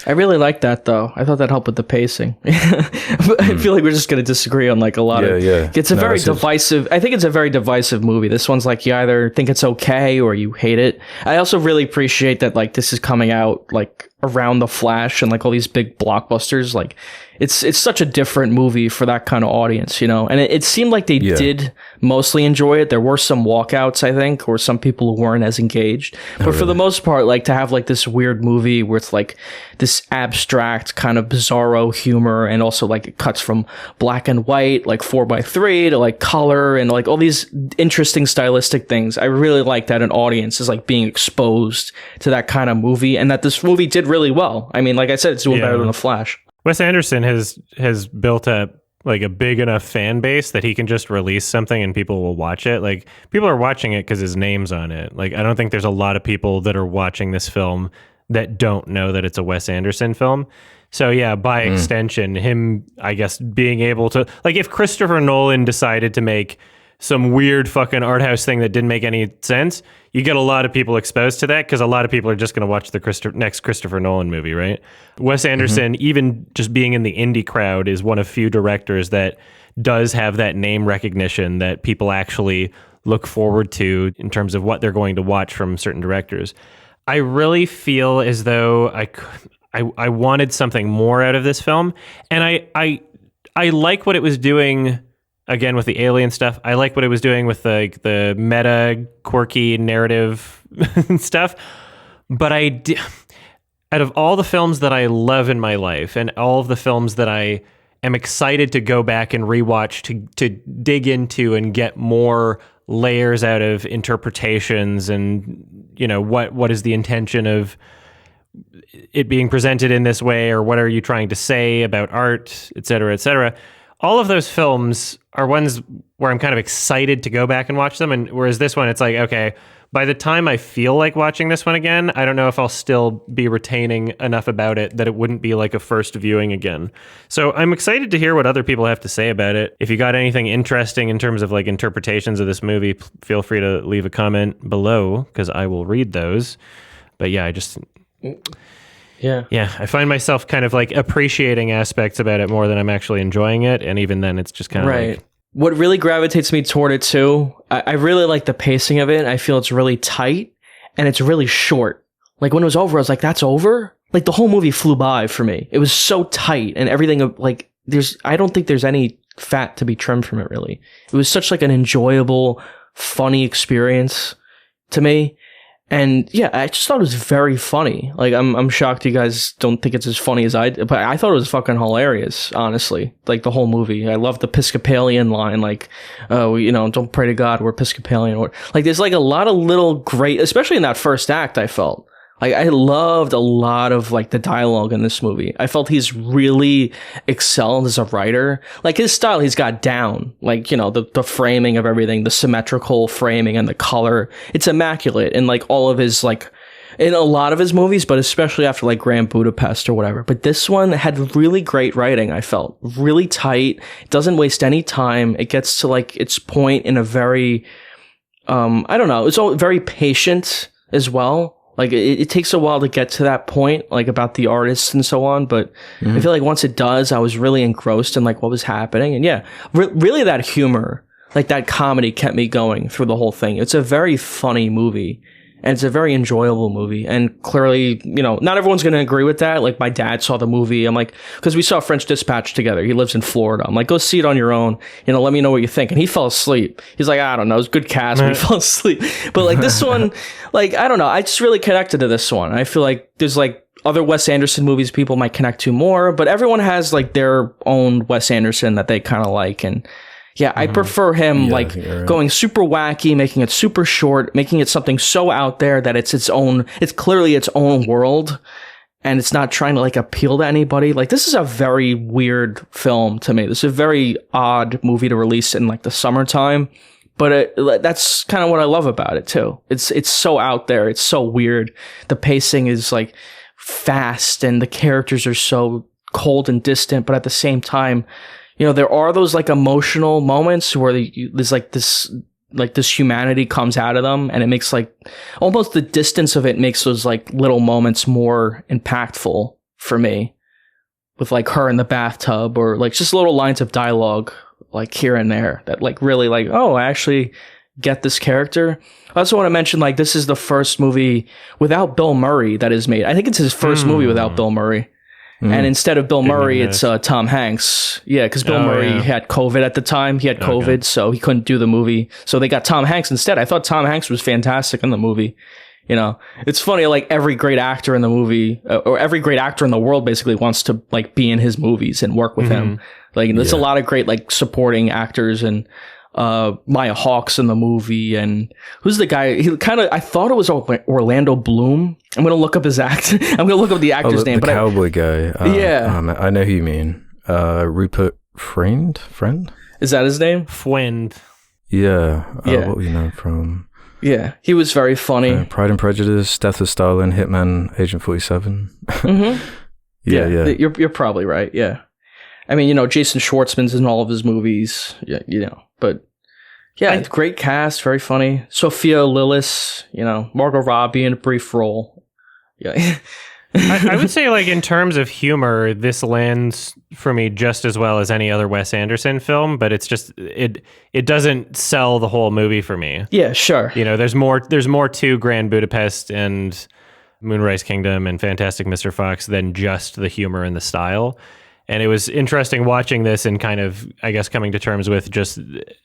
I really like that though. I thought that helped with the pacing. I feel like we're just going to disagree on like a lot of. It's a very divisive. I think it's a very divisive movie. This one's like you either think it's okay or you hate it. I also really appreciate that like this is coming out like around The Flash and like all these big blockbusters. Like it's such a different movie for that kind of audience, and it seemed like they did mostly enjoy it. There were some walkouts, I think, or some people who weren't as engaged, but for the most part, like to have like this weird movie where it's like this abstract kind of bizarro humor, and also like it cuts from black and white, like 4:3 to like color and like all these interesting stylistic things. I really like that an audience is like being exposed to that kind of movie, and that this movie did really well. I mean, like I said, it's doing better than The Flash. Wes Anderson has built up like a big enough fan base that he can just release something and people will watch it. Like, people are watching it because his name's on it. Like, I don't think there's a lot of people that are watching this film that don't know that it's a Wes Anderson film. So yeah, by extension, him, I guess, being able to, like, if Christopher Nolan decided to make some weird fucking art house thing that didn't make any sense, you get a lot of people exposed to that because a lot of people are just going to watch the next Christopher Nolan movie, right? Wes Anderson, even just being in the indie crowd, is one of few directors that does have that name recognition that people actually look forward to in terms of what they're going to watch from certain directors. I really feel as though I wanted something more out of this film, and I like what it was doing. Again, with the alien stuff, I like what it was doing with the meta, quirky narrative stuff. But out of all the films that I love in my life, and all of the films that I am excited to go back and rewatch to dig into and get more layers out of interpretations, and what is the intention of it being presented in this way, or what are you trying to say about art, et cetera, et cetera. All of those films are ones where I'm kind of excited to go back and watch them. And whereas this one, it's like, okay, by the time I feel like watching this one again, I don't know if I'll still be retaining enough about it that it wouldn't be like a first viewing again. So I'm excited to hear what other people have to say about it. If you got anything interesting in terms of like interpretations of this movie, feel free to leave a comment below because I will read those. But yeah, Yeah. Yeah, I find myself kind of like appreciating aspects about it more than I'm actually enjoying it, and even then, it's just kind of Right. like, What really gravitates me toward it too, I really like the pacing of it. I feel it's really tight and it's really short. Like when it was over, I was like, that's over? Like the whole movie flew by for me. It was so tight and everything like I don't think there's any fat to be trimmed from it really. It was such like an enjoyable, funny experience to me. And yeah, I just thought it was very funny. Like I'm shocked you guys don't think it's as funny as I did, but I thought it was fucking hilarious, honestly. Like the whole movie. I love the Episcopalian line, like, don't pray to God, we're Episcopalian. Or like there's like a lot of little great, especially in that first act, I felt. Like I loved a lot of like the dialogue in this movie. I felt he's really excelled as a writer. Like his style, he's got down. Like, the framing of everything, the symmetrical framing and the color. It's immaculate in like all of his like, in a lot of his movies, but especially after like Grand Budapest or whatever. But this one had really great writing, I felt. Really tight. It doesn't waste any time. It gets to like its point in a very, I don't know, it's all very patient as well. Like it takes a while to get to that point, like about the artists and so on. But I feel like once it does, I was really engrossed in like what was happening. And yeah, really that humor, like that comedy kept me going through the whole thing. It's a very funny movie and it's a very enjoyable movie. And clearly, not everyone's going to agree with that. Like my dad saw the movie. I'm like, because we saw French Dispatch together. He lives in Florida. I'm like, go see it on your own. Let me know what you think. And he fell asleep. He's like, I don't know. It's a good cast, but he fell asleep. But like this one, like, I don't know. I just really connected to this one. I feel like there's like other Wes Anderson movies people might connect to more, but everyone has like their own Wes Anderson that they kind of like. And yeah, I prefer him going super wacky, making it super short, making it something so out there that it's clearly its own world and it's not trying to like appeal to anybody. Like this is a very weird film to me. This is a very odd movie to release in like the summertime, but that's kind of what I love about it too. It's so out there. It's so weird. The pacing is like fast and the characters are so cold and distant, but at the same time, there are those like emotional moments where there's like this humanity comes out of them and it makes like almost the distance of it makes those like little moments more impactful for me with like her in the bathtub or like just little lines of dialogue like here and there that like really like, oh, I actually get this character. I also want to mention like this is the first movie without Bill Murray that is made. I think it's his first movie without Bill Murray. And instead of Bill Murray, it's Tom Hanks. Yeah, because Bill Murray had COVID at the time. He had COVID, so he couldn't do the movie. So they got Tom Hanks instead. I thought Tom Hanks was fantastic in the movie. It's funny, like every great actor in the movie, or every great actor in the world basically wants to like be in his movies and work with him. Like there's a lot of great like supporting actors and Maya Hawke's in the movie, and who's the guy? I thought it was Orlando Bloom. I'm gonna look up his act. I'm gonna look up the actor's name. The cowboy guy. I know who you mean. Rupert Friend. Is that his name? Friend. Yeah. What we know from? Yeah, he was very funny. Pride and Prejudice, Death of Stalin, Hitman, Agent 47. Yeah. You're probably right. Yeah. I mean, Jason Schwartzman's in all of his movies. Yeah, but yeah, great cast, very funny. Sophia Lillis, Margot Robbie in a brief role. Yeah. I would say, like, in terms of humor, this lands for me just as well as any other Wes Anderson film, but it's just it doesn't sell the whole movie for me. Yeah, sure. There's more to Grand Budapest and Moonrise Kingdom and Fantastic Mr. Fox than just the humor and the style. And it was interesting watching this and kind of, I guess, coming to terms with just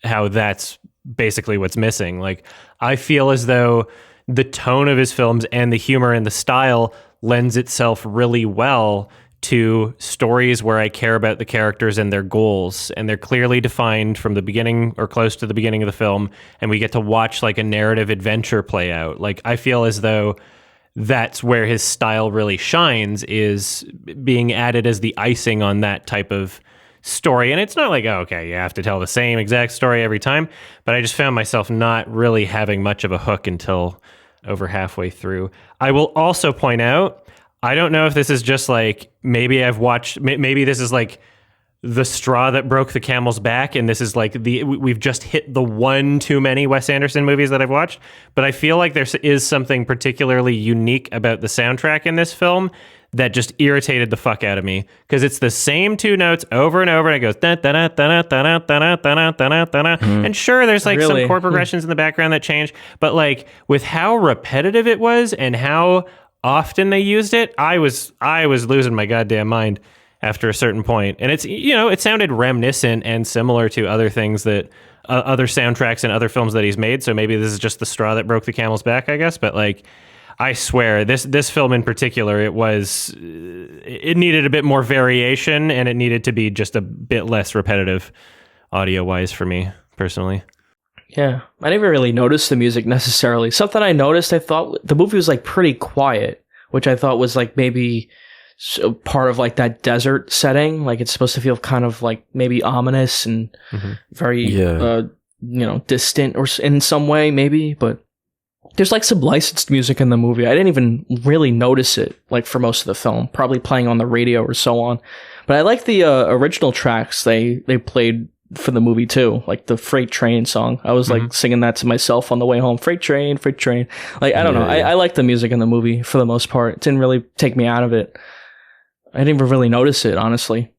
how that's basically what's missing. Like, I feel as though the tone of his films and the humor and the style lends itself really well to stories where I care about the characters and their goals, and they're clearly defined from the beginning or close to the beginning of the film, and we get to watch like a narrative adventure play out. Like, I feel as though that's where his style really shines, is being added as the icing on that type of story. And it's not like, oh, okay, you have to tell the same exact story every time, but I just found myself not really having much of a hook until over halfway through. I will also point out, I don't know if this is just like, maybe this is like the straw that broke the camel's back, and this is like we've just hit the one too many Wes Anderson movies that I've watched. But I feel like there is something particularly unique about the soundtrack in this film that just irritated the fuck out of me, because it's the same two notes over and over, and it goes da da da da da da da da da da. And sure, there's like some chord progressions in the background that change, but like with how repetitive it was and how often they used it, I was losing my goddamn mind after a certain point. And it's, you know, it sounded reminiscent and similar to other things that other soundtracks and other films that he's made. So maybe this is just the straw that broke the camel's back, I guess. But like, I swear, this film in particular, it needed a bit more variation, and it needed to be just a bit less repetitive audio-wise for me, personally. Yeah, I never really noticed the music necessarily. Something I noticed, I thought the movie was like pretty quiet, which I thought was like maybe part of like that desert setting. Like it's supposed to feel kind of like maybe ominous and very, distant or in some way, maybe, but there's like some licensed music in the movie. I didn't even really notice it, like for most of the film, probably playing on the radio or so on. But I like the original tracks they played for the movie too, like the Freight Train song. I was like singing that to myself on the way home. Freight train, freight train. Like I don't know. I like the music in the movie for the most part. It didn't really take me out of it. I didn't even really notice it, honestly.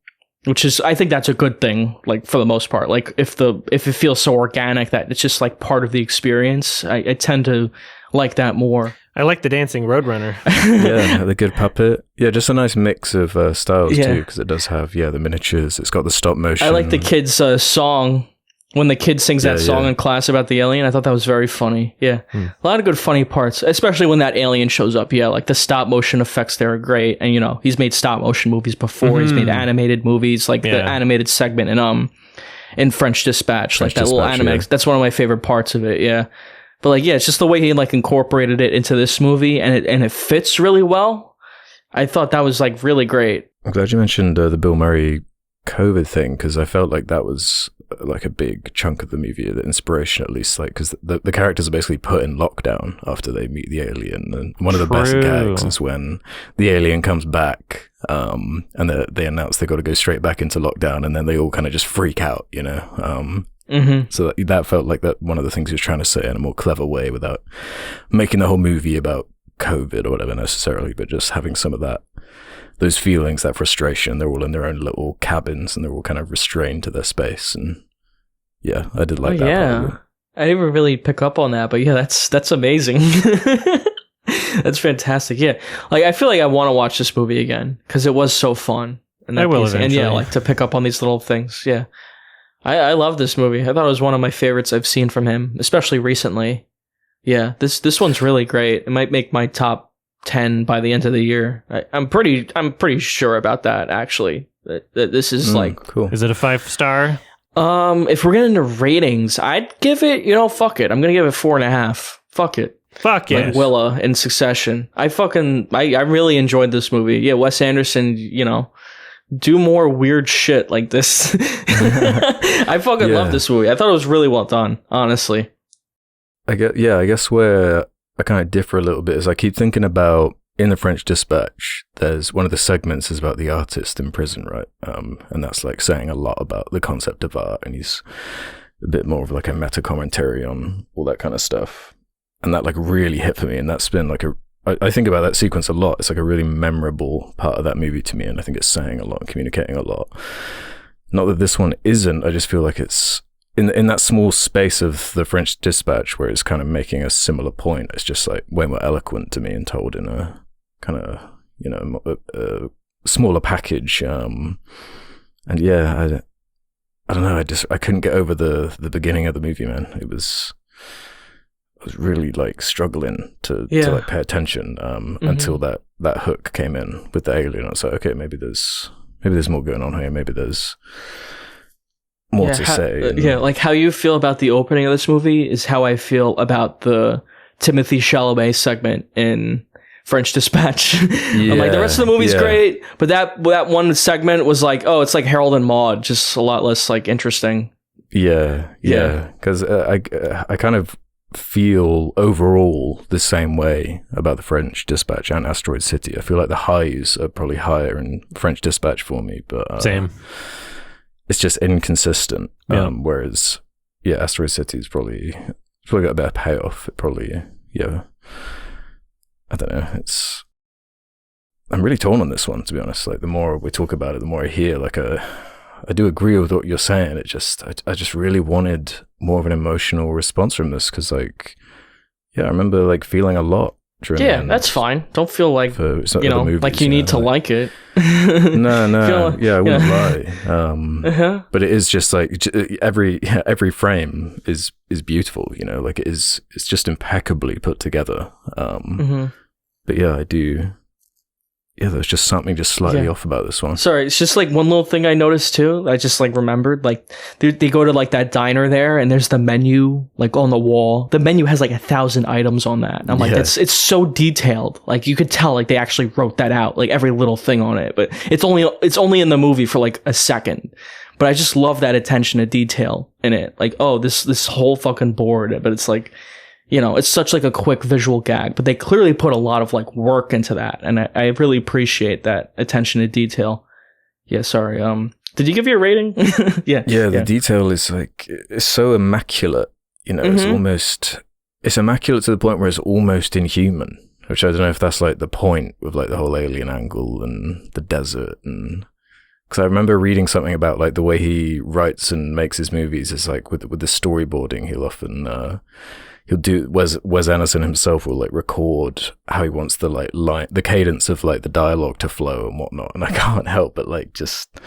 Which is, I think that's a good thing, like for the most part. Like if it feels so organic that it's just like part of the experience, I tend to like that more. I like the dancing Roadrunner. Yeah, the good puppet. Yeah, just a nice mix of styles too, because it does have the miniatures. It's got the stop motion. I like the kid's song. When the kid sings that song in class about the alien, I thought that was very funny. Yeah. A lot of good funny parts, especially when that alien shows up. Yeah, like the stop motion effects there are great. And, you know, he's made stop motion movies before. He's made animated movies, like the animated segment in French Dispatch. Like that little anime. That's one of my favorite parts of it, yeah. But, like, yeah, it's just the way he, like, incorporated it into this movie, and it fits really well. I thought that was, like, really great. I'm glad you mentioned the Bill Murray COVID thing, because I felt like that was like a big chunk of the movie, the inspiration at least, like because the characters are basically put in lockdown after they meet the alien, and one of the best gags is when the alien comes back and they announce they got to go straight back into lockdown, and then they all kind of just freak out, you know. So that felt like that one of the things he was trying to say in a more clever way, without making the whole movie about COVID or whatever necessarily, but just having some of those feelings, that frustration. They're all in their own little cabins and they're all kind of restrained to their space. And yeah, I did like that. Yeah, I didn't really pick up on that, but yeah, that's amazing. That's fantastic. Yeah, like I feel like I want to watch this movie again because it was so fun. And I will eventually. And yeah, like to pick up on these little things. Yeah, I love this movie. I thought it was one of my favorites I've seen from him, especially recently. Yeah, this one's really great. It might make my top 10 by the end of the year. I'm pretty sure about that, actually. That this is like cool. Is it a 5-star? If we're getting into ratings, I'd give it, fuck it. I'm gonna give it 4.5. Fuck it. Fuck yeah. Like Willa in Succession. I really enjoyed this movie. Yeah, Wes Anderson, do more weird shit like this. I fucking love this movie. I thought it was really well done, honestly. I guess where I kind of differ a little bit is I keep thinking about, in the French Dispatch, there's one of the segments is about the artist in prison, right? And that's like saying a lot about the concept of art, and he's a bit more of like a meta commentary on all that kind of stuff. And that like really hit for me, and that's been like I think about that sequence a lot. It's like a really memorable part of that movie to me, and I think it's saying a lot and communicating a lot. Not that this one isn't, I just feel like it's in that small space of the French Dispatch where it's kind of making a similar point. It's just like way more eloquent to me and told in a kind of, a smaller package. And yeah, I don't know. I couldn't get over the beginning of the movie, man. I was really like struggling to like pay attention until that hook came in with the alien. I was like, okay, maybe there's more going on here. Maybe there's more to say. Like how you feel about the opening of this movie is how I feel about the Timothée Chalamet segment in French Dispatch. I'm like, the rest of the movie's great, but that one segment was like, oh, it's like Harold and Maude, just a lot less like interesting. Yeah. Because I kind of feel overall the same way about the French Dispatch and Asteroid City. I feel like the highs are probably higher in French Dispatch for me, but same. it's just inconsistent. Yeah. Whereas, yeah, Asteroid City is probably got a better payoff. It probably, yeah. I don't know. I'm really torn on this one, to be honest. Like, the more we talk about it, the more I hear. Like, I do agree with what you're saying. It just, I just really wanted more of an emotional response from this because, like, yeah, I remember like feeling a lot. Yeah, that's fine. Don't feel like movies, like you need to like it. No, yeah, I wouldn't lie. But it is just like every frame is beautiful. Like it's just impeccably put together. But yeah, I do. Yeah, there's just something just slightly off about this one. Sorry, it's just like one little thing I noticed too. I just like remembered, like they go to like that diner there, and there's the menu like on the wall. The menu has like 1,000 items on that. And I'm like, it's so detailed. Like you could tell like they actually wrote that out, like every little thing on it. But it's only in the movie for like a second. But I just love that attention to detail in it. Like, oh, this whole fucking board. But it's like, it's such like a quick visual gag, but they clearly put a lot of like work into that. And I really appreciate that attention to detail. Yeah. Sorry. Did you give your rating? Yeah. The detail is like, it's so immaculate, it's immaculate to the point where it's almost inhuman, which I don't know if that's like the point with like the whole alien angle and the desert. And because I remember reading something about like the way he writes and makes his movies is like with the storyboarding, he'll often, he'll do Wes Anderson himself will like record how he wants the like line, the cadence of like the dialogue to flow and whatnot, and I can't help but like just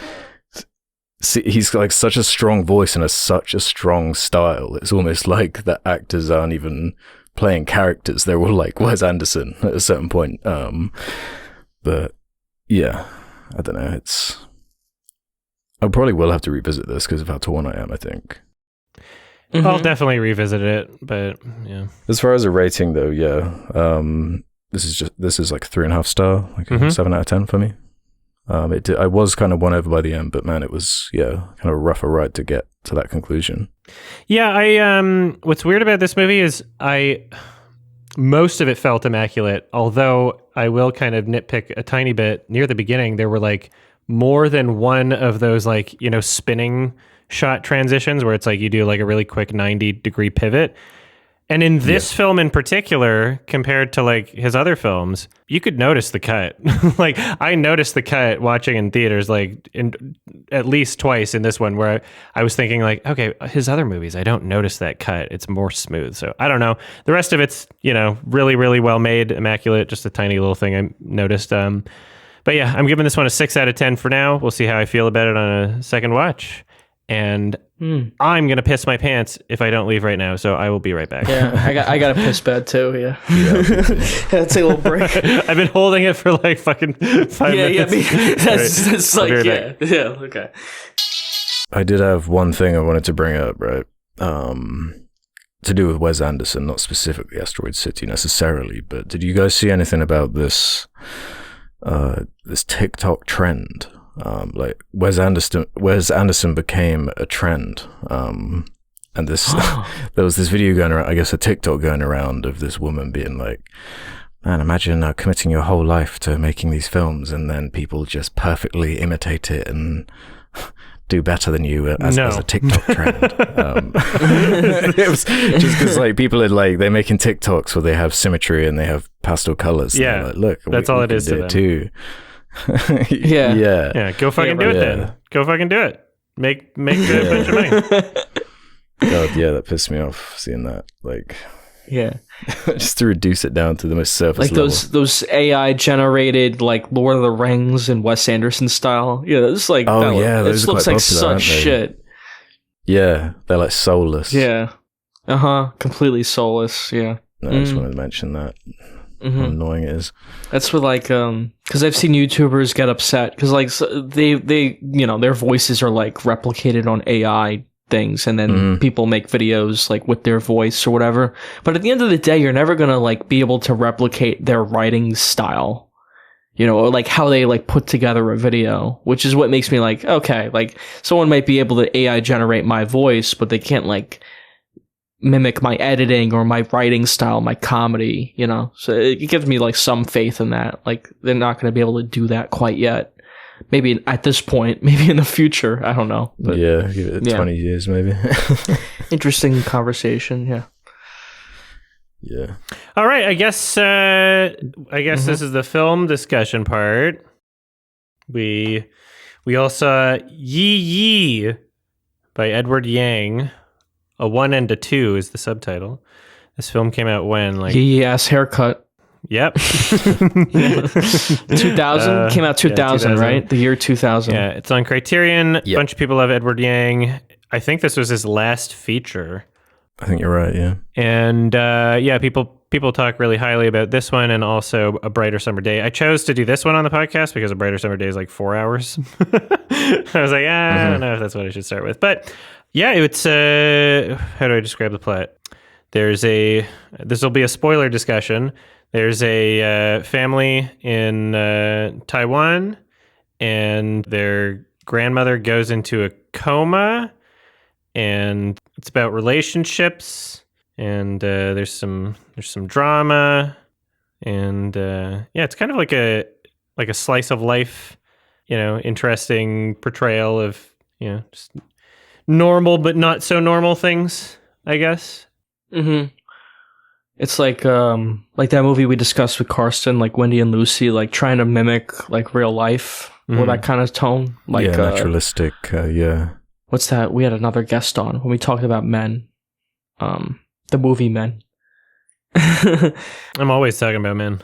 see, he's like such a strong voice and such a strong style. It's almost like the actors aren't even playing characters; they're all like Wes Anderson at a certain point. But yeah, I don't know. I probably will have to revisit this because of how torn I am, I think. I'll definitely revisit it, but yeah. As far as a rating, though, this is like 3.5 star, like a 7 out of 10 for me. I was kind of won over by the end, but man, it was kind of a rougher ride to get to that conclusion. Yeah, what's weird about this movie is most of it felt immaculate. Although I will kind of nitpick a tiny bit. Near the beginning, there were like more than one of those like spinning shot transitions where it's like you do like a really quick 90-degree pivot. And in this film in particular, compared to like his other films, you could notice the cut. Like I noticed the cut watching in theaters, like at least twice in this one, where I was thinking like, okay, his other movies, I don't notice that cut. It's more smooth. So I don't know. The rest of it's, really, really well made, immaculate, just a tiny little thing I noticed. But yeah, I'm giving this one a 6 out of 10 for now. We'll see how I feel about it on a second watch. And I'm going to piss my pants if I don't leave right now. So I will be right back. Yeah, I got a piss bed too. Yeah. Take a little break. I've been holding it for like fucking 5 minutes. Yeah, that's like, okay. I did have one thing I wanted to bring up, right? To do with Wes Anderson, not specifically Asteroid City necessarily, but did you guys see anything about this TikTok trend? Like Wes Anderson became a trend, and this there was this video going around, I guess a TikTok going around of this woman being like, man, imagine committing your whole life to making these films and then people just perfectly imitate it and do better than you as a TikTok trend. It was just because like people are like, they're making TikToks where they have symmetry and they have pastal colors. Yeah, like, look, that's all it is to them too. Yeah. Go fucking do it then. Go fucking do it. Make a bunch of money. God, yeah, that pissed me off seeing that. Like, yeah, just to reduce it down to the most surface like level. those AI generated like Lord of the Rings and Wes Anderson style. Yeah, it's like those looks like such shit. Yeah, they're like soulless. Yeah, completely soulless. Yeah, I just wanted to mention that. How annoying it is. That's what like because I've seen YouTubers get upset because like they their voices are like replicated on AI things, and then people make videos like with their voice or whatever. But at the end of the day, you're never gonna like be able to replicate their writing style, or like how they like put together a video, which is what makes me like, okay, like someone might be able to AI generate my voice, but they can't like mimic my editing or my writing style, my comedy, so it gives me like some faith in that. Like they're not going to be able to do that quite yet. Maybe at this point, maybe in the future, I don't know. But yeah, give it 20 years maybe. interesting conversation. Yeah. Yeah. All right, I guess this is the film discussion part. We all saw Yi Yi by Edward Yang. A 1 and a 2 is the subtitle. This film came out when, like, Yes, haircut. Yep. 2000 came out 2000, right? The year 2000. Yeah, it's on Criterion. A bunch of people love Edward Yang. I think this was his last feature. I think you're right, yeah. And people talk really highly about this one and also A Brighter Summer Day. I chose to do this one on the podcast because A Brighter Summer Day is like 4 hours. I was like, I don't know if that's what I should start with. But yeah, it's how do I describe the plot? This will be a spoiler discussion. There's a family in Taiwan, and their grandmother goes into a coma, and it's about relationships, and there's some drama, and it's kind of like a slice of life, interesting portrayal of just normal but not so normal things, I guess. Mm-hmm. It's like that movie we discussed with Karsten, like Wendy and Lucy, like trying to mimic like real life or that kind of tone. Like naturalistic, yeah. What's that? We had another guest on when we talked about Men. The movie Men. I'm always talking about Men.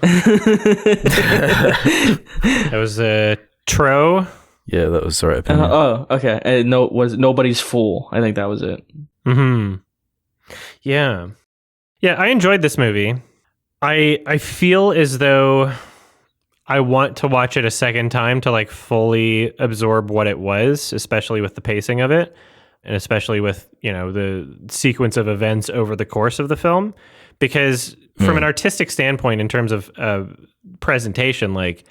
That was Tro. Yeah, that was the right opinion. Okay. And was Nobody's Fool. I think that was it. Mm-hmm. Yeah. Yeah, I enjoyed this movie. I feel as though I want to watch it a second time to like fully absorb what it was, especially with the pacing of it, and especially with, the sequence of events over the course of the film. Because from an artistic standpoint, in terms of presentation, like,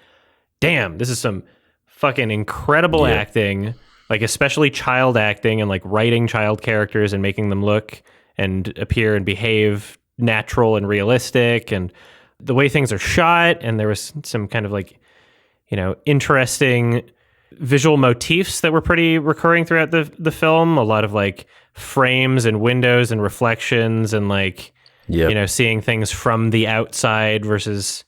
damn, this is some fucking incredible acting, like especially child acting and like writing child characters and making them look and appear and behave natural and realistic, and the way things are shot. And there was some kind of like, interesting visual motifs that were pretty recurring throughout the film. A lot of like frames and windows and reflections and like, seeing things from the outside versus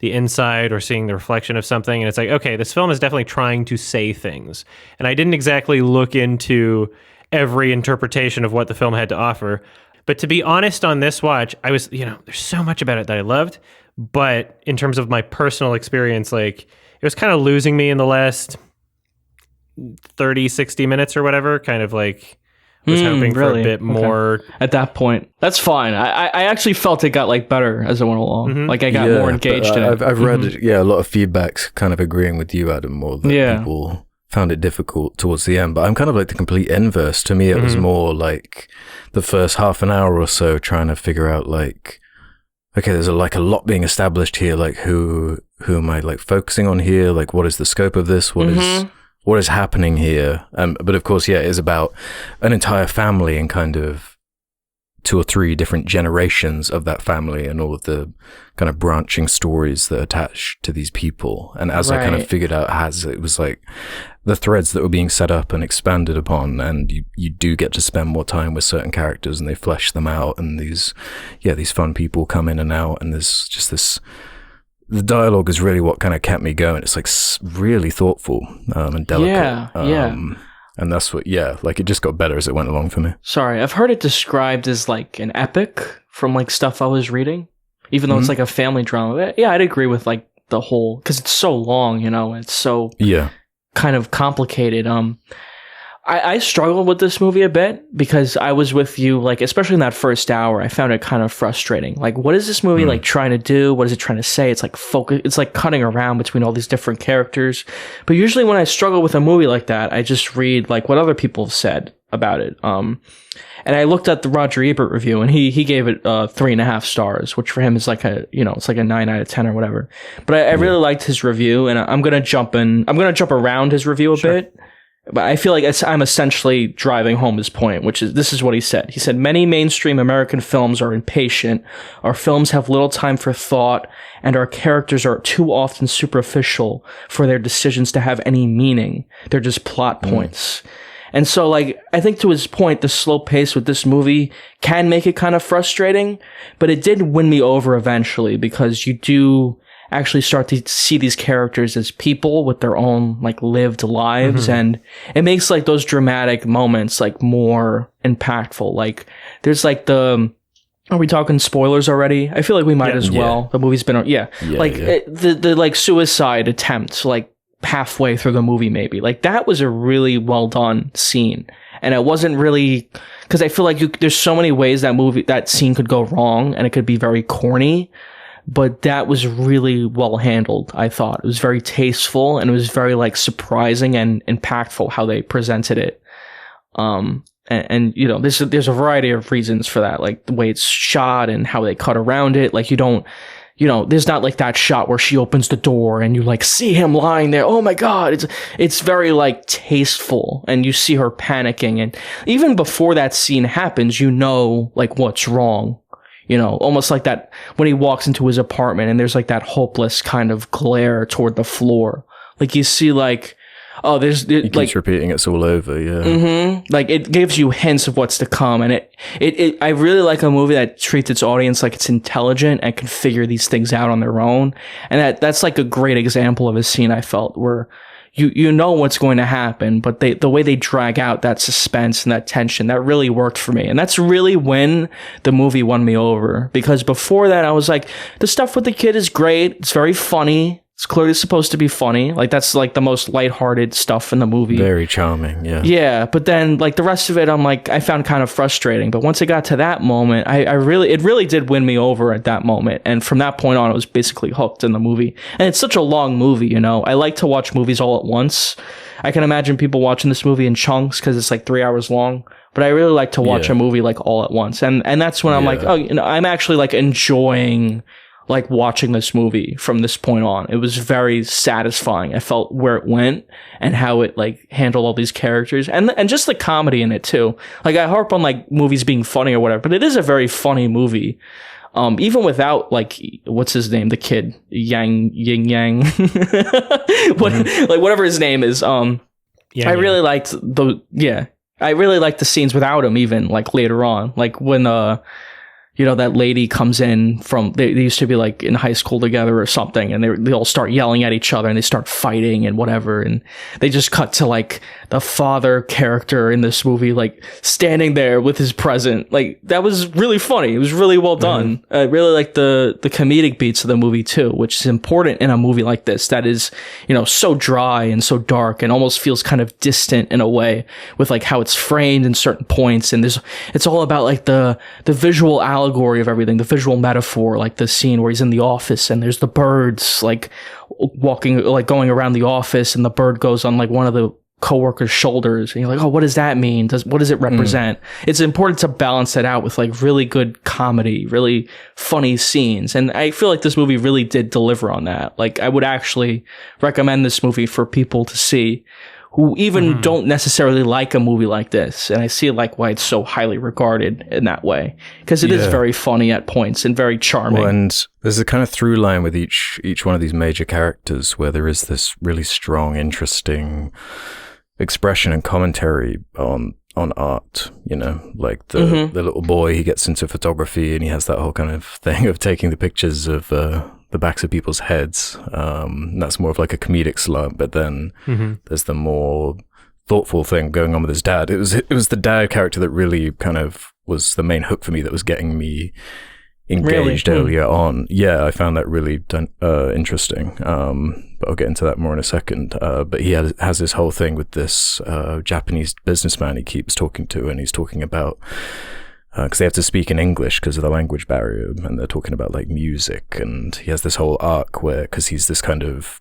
the inside, or seeing the reflection of something. And it's like, okay, this film is definitely trying to say things. And I didn't exactly look into every interpretation of what the film had to offer. But to be honest, on this watch, I was, there's so much about it that I loved. But in terms of my personal experience, like, it was kind of losing me in the last 30, 60 minutes or whatever. Kind of like, was hoping for a bit more. At that point, that's fine. I actually felt it got like better as it went along. Mm-hmm. Like I got more engaged in it. I've read, a lot of feedbacks kind of agreeing with you, Adam, more that people found it difficult towards the end. But I'm kind of like the complete inverse. To me, it was more like the first half an hour or so trying to figure out like, okay, there's a lot being established here. Like who am I like focusing on here? Like what is the scope of this? What is happening here? But of course, it is about an entire family and kind of 2 or 3 different generations of that family and all of the kind of branching stories that attach to these people. And as I kind of figured out, it was like the threads that were being set up and expanded upon, and you do get to spend more time with certain characters and they flesh them out, and these fun people come in and out, and there's just this. The dialogue is really what kind of kept me going. It's like really thoughtful and delicate. And that's what, like it just got better as it went along for me. Sorry, I've heard it described as like an epic from like stuff I was reading, even though it's like a family drama. Yeah, I'd agree with like the whole, because it's so long, it's so kind of complicated. I struggled with this movie a bit because I was with you, like, especially in that first hour, I found it kind of frustrating. Like, what is this movie like trying to do? What is it trying to say? It's like focus. It's like cutting around between all these different characters. But usually when I struggle with a movie like that, I just read like what other people have said about it. And I looked at the Roger Ebert review, and he gave it 3.5 stars, which for him is like it's like a 9 out of 10 or whatever. But I really liked his review, and I'm gonna jump around his review a bit. but I feel like I'm essentially driving home his point, which is, this is what he said. He said, many mainstream American films are impatient. Our films have little time for thought, and our characters are too often superficial for their decisions to have any meaning. They're just plot points. And so, like, I think to his point, the slow pace with this movie can make it kind of frustrating, but it did win me over eventually, because you do actually start to see these characters as people with their own, like, lived lives, and it makes, like, those dramatic moments, like, more impactful. Like, there's, like, are we talking spoilers already? I feel like we might as well. The movie's been, the like, suicide attempt, like, halfway through the movie, maybe. Like, that was a really well done scene. And it wasn't really, because I feel like there's so many ways that scene could go wrong, and it could be very corny. But that was really well handled, I thought. It was very tasteful, and it was very, like, surprising and impactful how they presented it. And you know, there's a variety of reasons for that, like the way it's shot and how they cut around it. Like, there's not like that shot where she opens the door and you, like, see him lying there. Oh my God. It's very, like, tasteful, and you see her panicking. And even before that scene happens, like, what's wrong. Almost like that when he walks into his apartment and there's, like, that hopeless kind of glare toward the floor. Like, you see, like, oh, he keeps like, repeating it's all over, yeah. Mm-hmm. Like, it gives you hints of what's to come, and I really like a movie that treats its audience like it's intelligent and can figure these things out on their own. And that's like a great example of a scene, I felt, where you know what's going to happen, but the way they drag out that suspense and that tension, that really worked for me. And that's really when the movie won me over, because before that I was like, the stuff with the kid is great. It's very funny. It's clearly supposed to be funny. Like, that's, like, the most lighthearted stuff in the movie. Very charming, yeah. Yeah, but then, like, the rest of it, I'm like, I found kind of frustrating. But once it got to that moment, it really did win me over at that moment. And from that point on, I was basically hooked in the movie. And it's such a long movie, I like to watch movies all at once. I can imagine people watching this movie in chunks because it's, like, 3 hours long. But I really like to watch a movie, like, all at once. And that's when I'm like, oh, I'm actually, like, enjoying, like, watching this movie from this point on. It was very satisfying. I felt where it went and how it, like, handled all these characters and just the comedy in it too. Like, I harp on, like, movies being funny or whatever, but it is a very funny movie. Even without, like, what's his name? The kid, Yin Yang, like, whatever his name is. I really liked I really liked the scenes without him, even, like, later on, like when, that lady comes in from, they used to be, like, in high school together or something, and they all start yelling at each other and they start fighting and whatever, and they just cut to, like, the father character in this movie, like, standing there with his present. Like, that was really funny. It was really well done. I really like the comedic beats of the movie too, which is important in a movie like this that is, so dry and so dark and almost feels kind of distant in a way, with, like, how it's framed in certain points. And it's all about, like, the visual allegory of everything, the visual metaphor, like the scene where he's in the office and there's the birds, like, walking, like, going around the office, and the bird goes on, like, one of the coworker's shoulders, and you're like, oh, what does that mean? What does it represent? It's important to balance that out with, like, really good comedy, really funny scenes. And I feel like this movie really did deliver on that. Like, I would actually recommend this movie for people to see who even don't necessarily like a movie like this. And I see, like, why it's so highly regarded in that way, because it is very funny at points and very charming. Well, and there's a kind of through line with each one of these major characters, where there is this really strong, interesting expression and commentary on art, like the little boy, he gets into photography and he has that whole kind of thing of taking the pictures of the backs of people's heads. And that's more of like a comedic slant, but then there's the more thoughtful thing going on with his dad. It was the dad character that really kind of was the main hook for me, that was getting me engaged earlier on. Yeah, I found that really interesting. But I'll get into that more in a second. But he has this whole thing with this Japanese businessman he keeps talking to, and he's talking about, because they have to speak in English because of the language barrier, and they're talking about, like, music, and he has this whole arc where, because he's this kind of,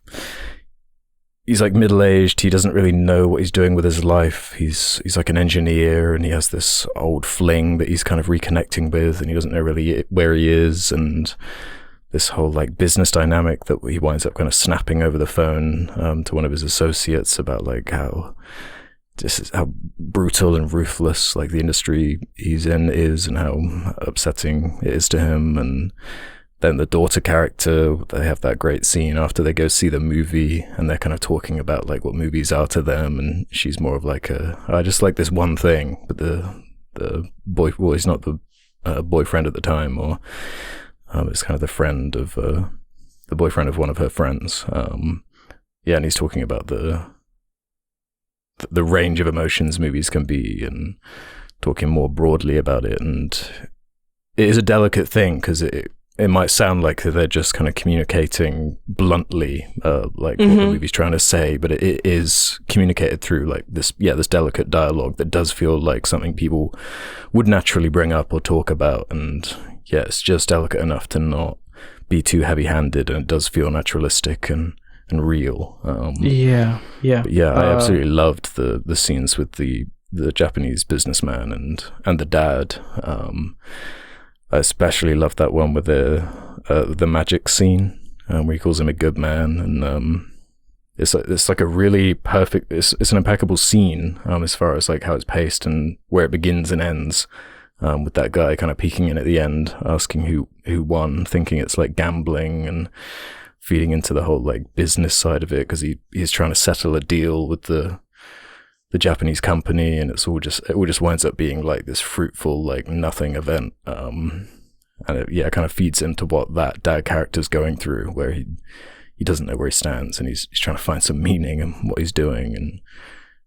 he's, like, middle-aged, he doesn't really know what he's doing with his life, he's like an engineer, and he has this old fling that he's kind of reconnecting with, and he doesn't know really where he is, and this whole, like, business dynamic that he winds up kind of snapping over the phone to one of his associates about, like, how just how brutal and ruthless like the industry he's in is, and how upsetting it is to him. And then the daughter character, they have that great scene after they go see the movie, and they're kind of talking about like what movies are to them, and she's more of like I just like this one thing, but the boy, well, he's not the boyfriend at the time, or it's kind of the friend of the boyfriend of one of her friends. And he's talking about the range of emotions movies can be, and talking more broadly about it. And it is a delicate thing, because it might sound like they're just kind of communicating bluntly, like what the movie's trying to say, but it is communicated through like this delicate dialogue that does feel like something people would naturally bring up or talk about. And yeah, it's just delicate enough to not be too heavy-handed, and it does feel naturalistic and real. I absolutely loved the scenes with the Japanese businessman and the dad. I especially loved that one with the magic scene, where he calls him a good man, and it's like a really perfect. It's an impeccable scene as far as like how it's paced and where it begins and ends. With that guy kind of peeking in at the end, asking who won, thinking it's like gambling, and feeding into the whole like business side of it, because he's trying to settle a deal with the Japanese company, and it all just winds up being like this fruitful like nothing event. And it kind of feeds into what that dad character's going through, where he doesn't know where he stands, and he's trying to find some meaning in what he's doing. And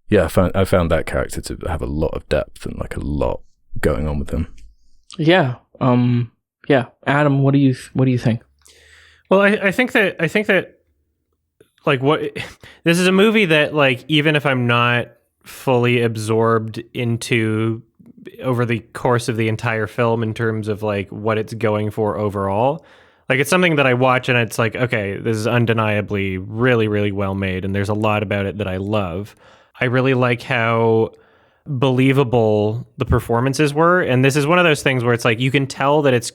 yeah, I found that character to have a lot of depth and like a lot going on with him. Adam, what do you think? Well, I think that like this is a movie that like, even if I'm not fully absorbed into over the course of the entire film in terms of like what it's going for overall, like it's something that I watch and it's like, okay, this is undeniably really, really well made, and there's a lot about it that I love. I really like how believable the performances were, and this is one of those things where it's like you can tell that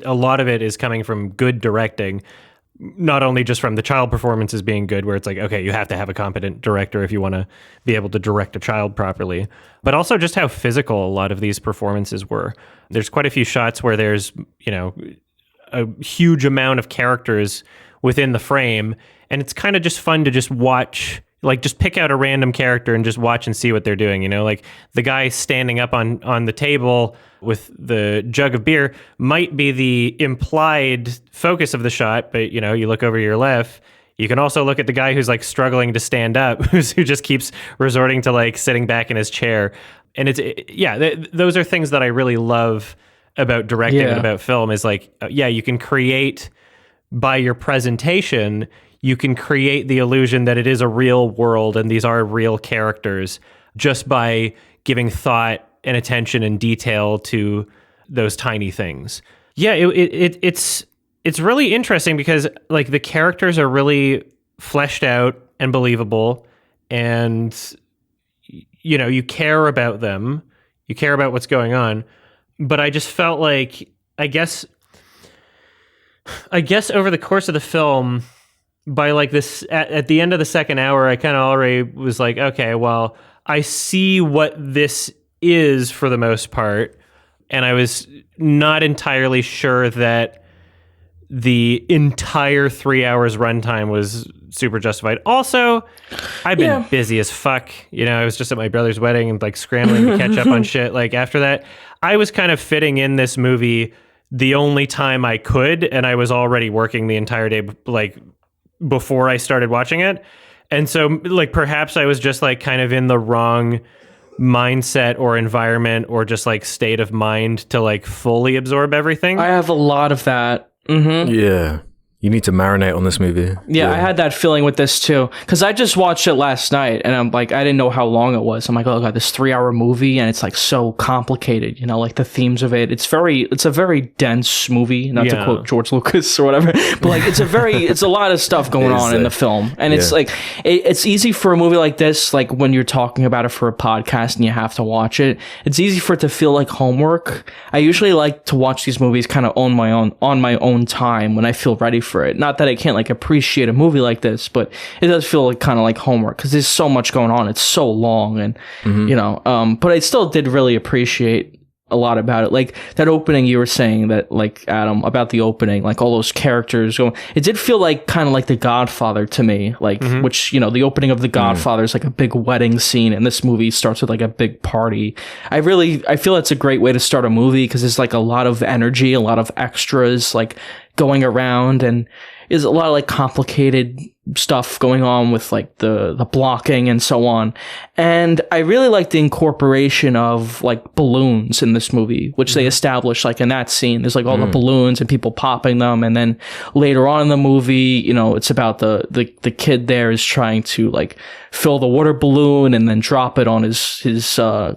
a lot of it is coming from good directing, not only just from the child performances being good, where it's like, okay, you have to have a competent director if you want to be able to direct a child properly, but also just how physical a lot of these performances were. There's quite a few shots where there's, a huge amount of characters within the frame, and it's kind of just fun to just watch, like just pick out a random character and just watch and see what they're doing. Like the guy standing up on the table with the jug of beer might be the implied focus of the shot, but you look over your left, you can also look at the guy who's like struggling to stand up, who just keeps resorting to like sitting back in his chair. And those are things that I really love about directing and about film, is like, you can create by your presentation, you can create the illusion that it is a real world and these are real characters just by giving thought and attention and detail to those tiny things. Yeah, it's really interesting because like the characters are really fleshed out and believable, and you care about them, you care about what's going on. But I just felt like, I guess over the course of the film, by like this at the end of the second hour, I kind of already was like, okay, well, I see what this is for the most part, and I was not entirely sure that the entire 3 hours runtime was super justified. Also, I've been busy as fuck. I was just at my brother's wedding and like scrambling to catch up on shit. Like after that, I was kind of fitting in this movie the only time I could, and I was already working the entire day, like before I started watching it. And so like perhaps I was just like kind of in the wrong mindset or environment or just like state of mind to like fully absorb everything. I have a lot of that. Mm-hmm. Yeah. You need to marinate on this movie. Yeah, I had that feeling with this too, because I just watched it last night, and I'm like, I didn't know how long it was. I'm like, oh god, this 3-hour movie, and it's like so complicated. Like the themes of it. It's a very dense movie. Not to quote George Lucas or whatever, but like it's a lot of stuff going on in the film, and it's like it's easy for a movie like this, like when you're talking about it for a podcast and you have to watch it. It's easy for it to feel like homework. I usually like to watch these movies kind of on my own time when I feel ready for for it. Not that I can't like appreciate a movie like this, but it does feel like kind of like homework because there's so much going on. It's so long, and but I still did really appreciate a lot about it. Like that opening you were saying that, like, Adam, about the opening, like all those characters going, it did feel like kind of like The Godfather to me, like which, the opening of The Godfather is like a big wedding scene, and this movie starts with like a big party. I feel it's a great way to start a movie because there's like a lot of energy, a lot of extras like going around, and is a lot of like complicated stuff going on with like the blocking and so on. And I really like the incorporation of like balloons in this movie, which they establish like in that scene. There's like all the balloons and people popping them. And then later on in the movie, it's about the kid there is trying to like fill the water balloon and then drop it on his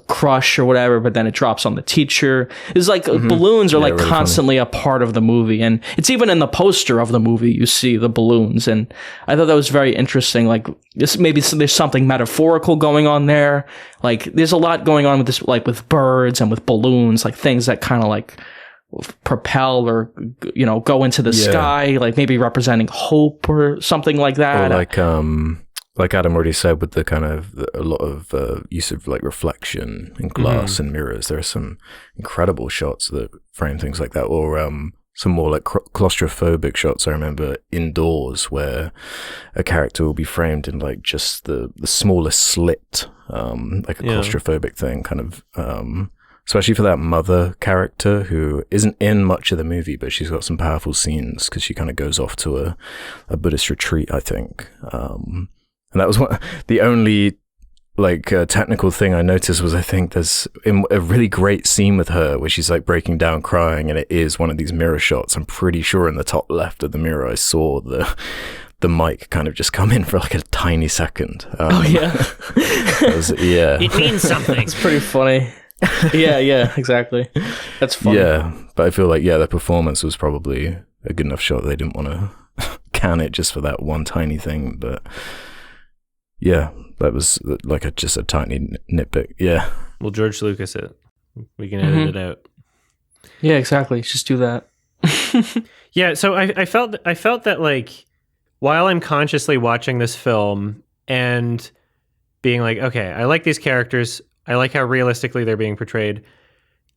crush or whatever, but then it drops on the teacher. It's like balloons are like really constantly funny. A part of the movie. And it's even in the poster of the movie, you see the balloons. And I thought that was very interesting. Like this, maybe there's something metaphorical going on there. Like there's a lot going on with this, like with birds and with balloons, like things that kind of like propel or go into the sky, like maybe representing hope or something like that. Or like Adam already said, with the kind of a lot of use of like reflection and glass and mirrors. There are some incredible shots that frame things like that, or some more like claustrophobic shots. I remember indoors where a character will be framed in like just the smallest slit, like a claustrophobic thing, kind of. Especially for that mother character who isn't in much of the movie, but she's got some powerful scenes because she kind of goes off to a Buddhist retreat, I think. And that was the only like technical thing I noticed was I think there's a really great scene with her where she's like breaking down crying, and it is one of these mirror shots. I'm pretty sure in the top left of the mirror I saw the mic kind of just come in for like a tiny second. It means something. It's pretty funny. yeah, exactly. That's funny. Yeah, but I feel like the performance was probably a good enough shot that they didn't want to can it just for that one tiny thing, but yeah, that was like just a tiny nitpick. Yeah. We'll George Lucas it. We can edit it out. Yeah, exactly. Just do that. Yeah, so I felt that like while I'm consciously watching this film and being like, okay, I like these characters, I like how realistically they're being portrayed,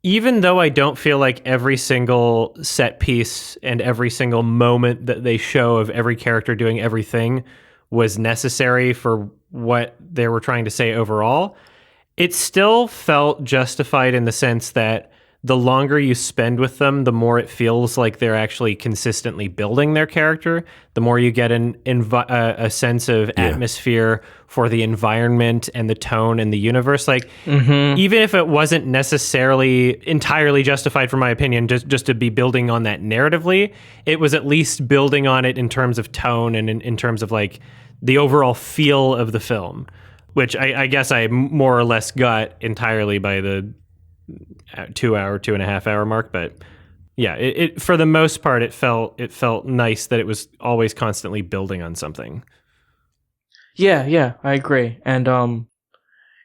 even though I don't feel like every single set piece and every single moment that they show of every character doing everything was necessary for what they were trying to say overall, it still felt justified in the sense that the longer you spend with them, the more it feels like they're actually consistently building their character, the more you get a sense of atmosphere for the environment and the tone and the universe. Like, even if it wasn't necessarily entirely justified, for my opinion, just to be building on that narratively, it was at least building on it in terms of tone and in terms of like the overall feel of the film, which I guess I more or less got entirely by the 2.5 hour mark. But yeah, it for the most part, it felt nice that it was always constantly building on something. Yeah, I agree. And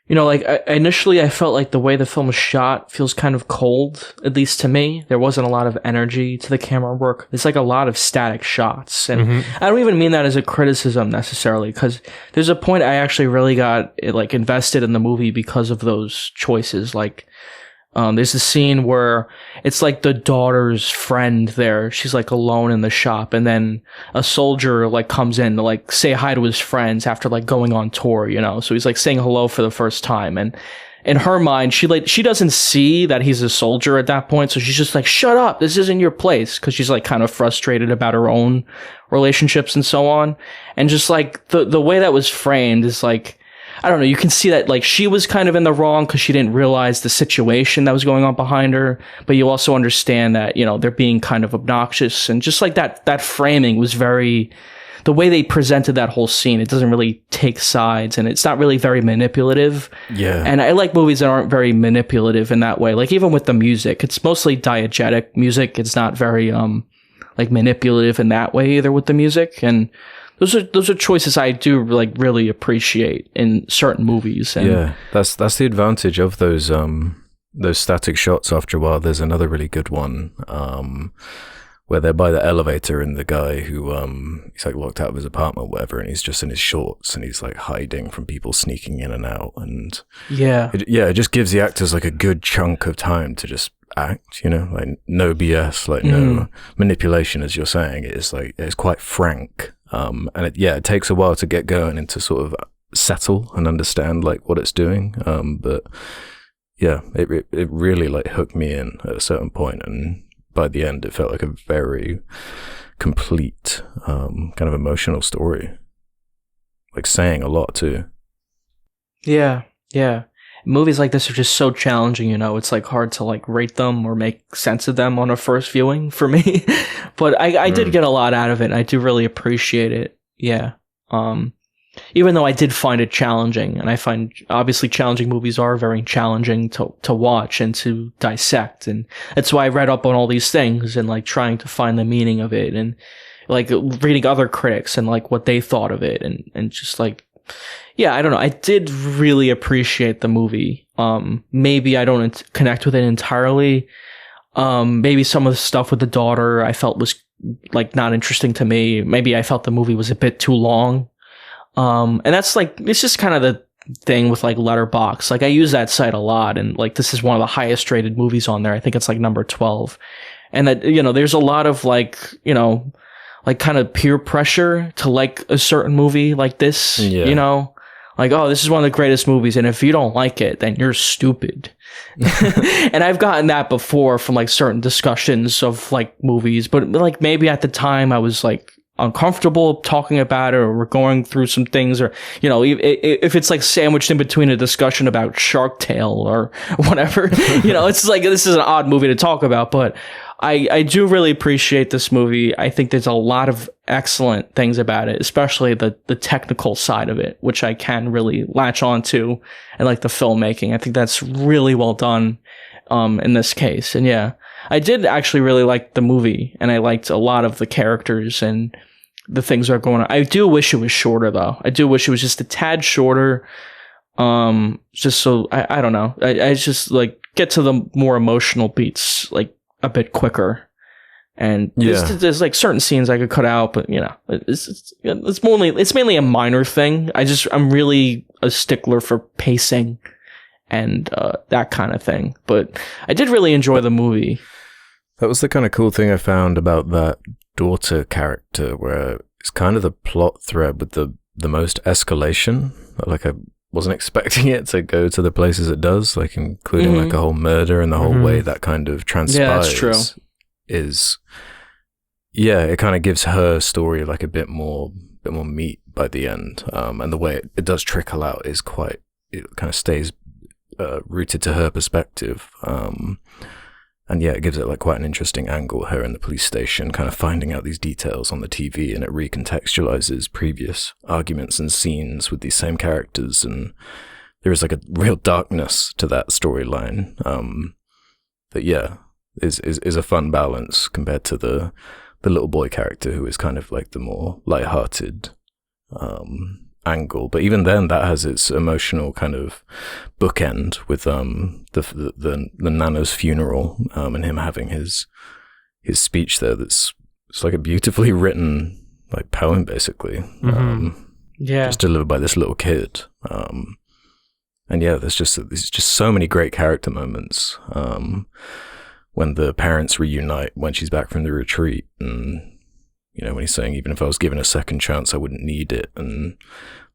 initially I felt like the way the film was shot feels kind of cold, at least to me. There wasn't a lot of energy to the camera work. There's like a lot of static shots. And I don't even mean that as a criticism necessarily, because there's a point I actually really got like invested in the movie because of those choices. Like, there's a scene where it's like the daughter's friend there. She's like alone in the shop, and then a soldier like comes in to like say hi to his friends after like going on tour, So he's like saying hello for the first time, and in her mind, she doesn't see that he's a soldier at that point, so she's just like, "Shut up! This isn't your place," because she's like kind of frustrated about her own relationships and so on. And just like the way that was framed is like, I don't know, you can see that like she was kind of in the wrong because she didn't realize the situation that was going on behind her, but you also understand that, they're being kind of obnoxious, and just like that framing was very, the way they presented that whole scene, it doesn't really take sides, and it's not really very manipulative. Yeah. And I like movies that aren't very manipulative in that way. Like even with the music, it's mostly diegetic music. It's not very like manipulative in that way either with the music. And those are choices I do like really appreciate in certain movies. And yeah, that's the advantage of those static shots. After a while, there's another really good one where they're by the elevator and the guy who he's like locked out of his apartment or whatever, and he's just in his shorts and he's like hiding from people sneaking in and out, and it just gives the actors like a good chunk of time to just act, like no BS, like no manipulation, as you're saying. It's like it's quite frank, and it takes a while to get going and to sort of settle and understand like what it's doing, but yeah, it really like hooked me in at a certain point, and by the end, it felt like a very complete, kind of emotional story. Like saying a lot too. Yeah. Movies like this are just so challenging, It's like hard to like rate them or make sense of them on a first viewing for me. But I did get a lot out of it. And I do really appreciate it. Yeah. Even though I did find it challenging, and I find obviously challenging movies are very challenging to watch and to dissect, and that's why I read up on all these things and like trying to find the meaning of it, and like reading other critics and like what they thought of it, and just like, yeah, I don't know. I did really appreciate the movie. Maybe I don't connect with it entirely. Maybe some of the stuff with the daughter I felt was like not interesting to me. Maybe I felt the movie was a bit too long. And that's like, it's just kind of the thing with like Letterboxd. Like I use that site a lot, and like this is one of the highest rated movies on there. I think it's like number 12. And that, there's a lot of like, like kind of peer pressure to like a certain movie like this, like, oh, this is one of the greatest movies, and if you don't like it, then you're stupid. And I've gotten that before from like certain discussions of like movies, but like maybe at the time I was like uncomfortable talking about it, or we're going through some things, or if it's like sandwiched in between a discussion about Shark Tale or whatever, it's like this is an odd movie to talk about. But I do really appreciate this movie. I think there's a lot of excellent things about it, especially the technical side of it, which I can really latch on to, and like the filmmaking. I think that's really well done in this case. And yeah, I did actually really like the movie, and I liked a lot of the characters and the things that are going on. I do wish it was shorter, though. I do wish it was just a tad shorter. Just so, I don't know. I just like get to the more emotional beats like a bit quicker. And there's like certain scenes I could cut out, but it's mainly a minor thing. I'm really a stickler for pacing and that kind of thing. But I did really enjoy the movie. That was the kind of cool thing I found about that daughter character, where it's kind of the plot thread with the most escalation. Like I wasn't expecting it to go to the places it does, like including like a whole murder, and the whole way that kind of transpires. Yeah, that's true. It kind of gives her story like a bit more meat by the end. And the way it does trickle out is it kind of stays rooted to her perspective. And yeah, it gives it like quite an interesting angle, her in the police station kind of finding out these details on the TV, and it recontextualizes previous arguments and scenes with these same characters, and there is like a real darkness to that storyline that is a fun balance compared to the little boy character, who is kind of like the more lighthearted angle. But even then, that has its emotional kind of bookend with the Nana's funeral, and him having his speech there. It's like a beautifully written like poem, basically. Just delivered by this little kid. And yeah, there's just so many great character moments. When the parents reunite when she's back from the retreat, and when he's saying, even if I was given a second chance, I wouldn't need it. And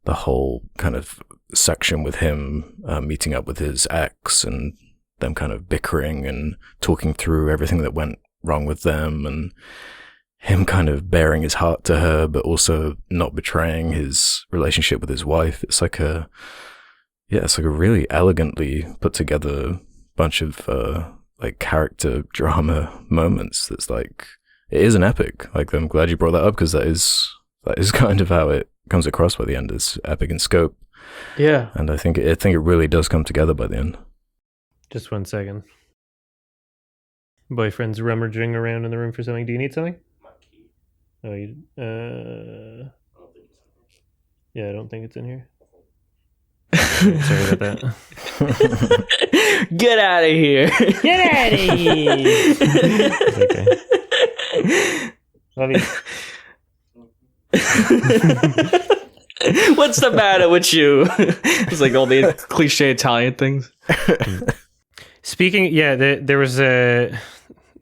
the whole kind of section with him meeting up with his ex, and them kind of bickering and talking through everything that went wrong with them, and him kind of bearing his heart to her, but also not betraying his relationship with his wife. It's like a really elegantly put together bunch of like character drama moments. That's like, it is an epic. Like, I'm glad you brought that up, because that is kind of how it comes across by the end. It's epic in scope. Yeah. And I think it really does come together by the end. Just 1 second. Boyfriend's rummaging around in the room for something. Do you need something? Oh, yeah, I don't think it's in here. Sorry about that. Get out of here. Get out of here. Let me- What's the matter with you? It's like all the cliche Italian things. Speaking, yeah, there was a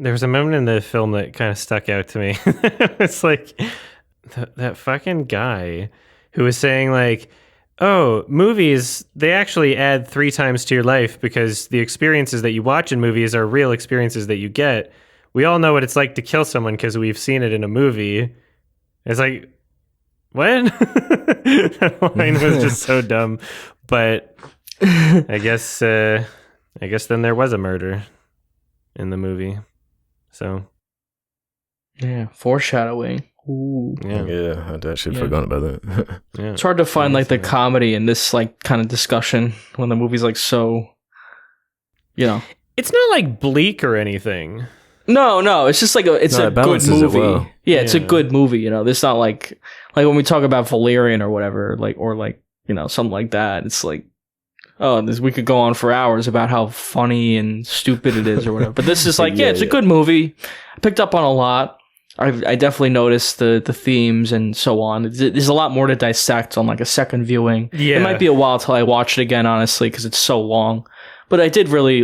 moment in the film that kind of stuck out to me. It's like that fucking guy who was saying like, "Oh, movies, they actually add 3 times to your life because the experiences that you watch in movies are real experiences that you get. We all know what it's like to kill someone because we've seen it in a movie." It's like, what? That line was just so dumb. But I guess then there was a murder in the movie. So Yeah, foreshadowing. Ooh. yeah. I'd actually forgotten about that. Yeah. It's hard to find like the comedy in this like kind of discussion when the movie's like so, It's not like bleak or anything. No, it's just like it's No, a it good balances it movie. well. Yeah, it's a Yeah. good movie. This not like when we talk about Valerian or whatever, something like that. It's like, we could go on for hours about how funny and stupid it is or whatever. But this is like, it's a good movie. I picked up on a lot. I definitely noticed the themes and so on. There's a lot more to dissect on like a second viewing. Yeah. It might be a while till I watch it again, honestly, because it's so long. But I did really,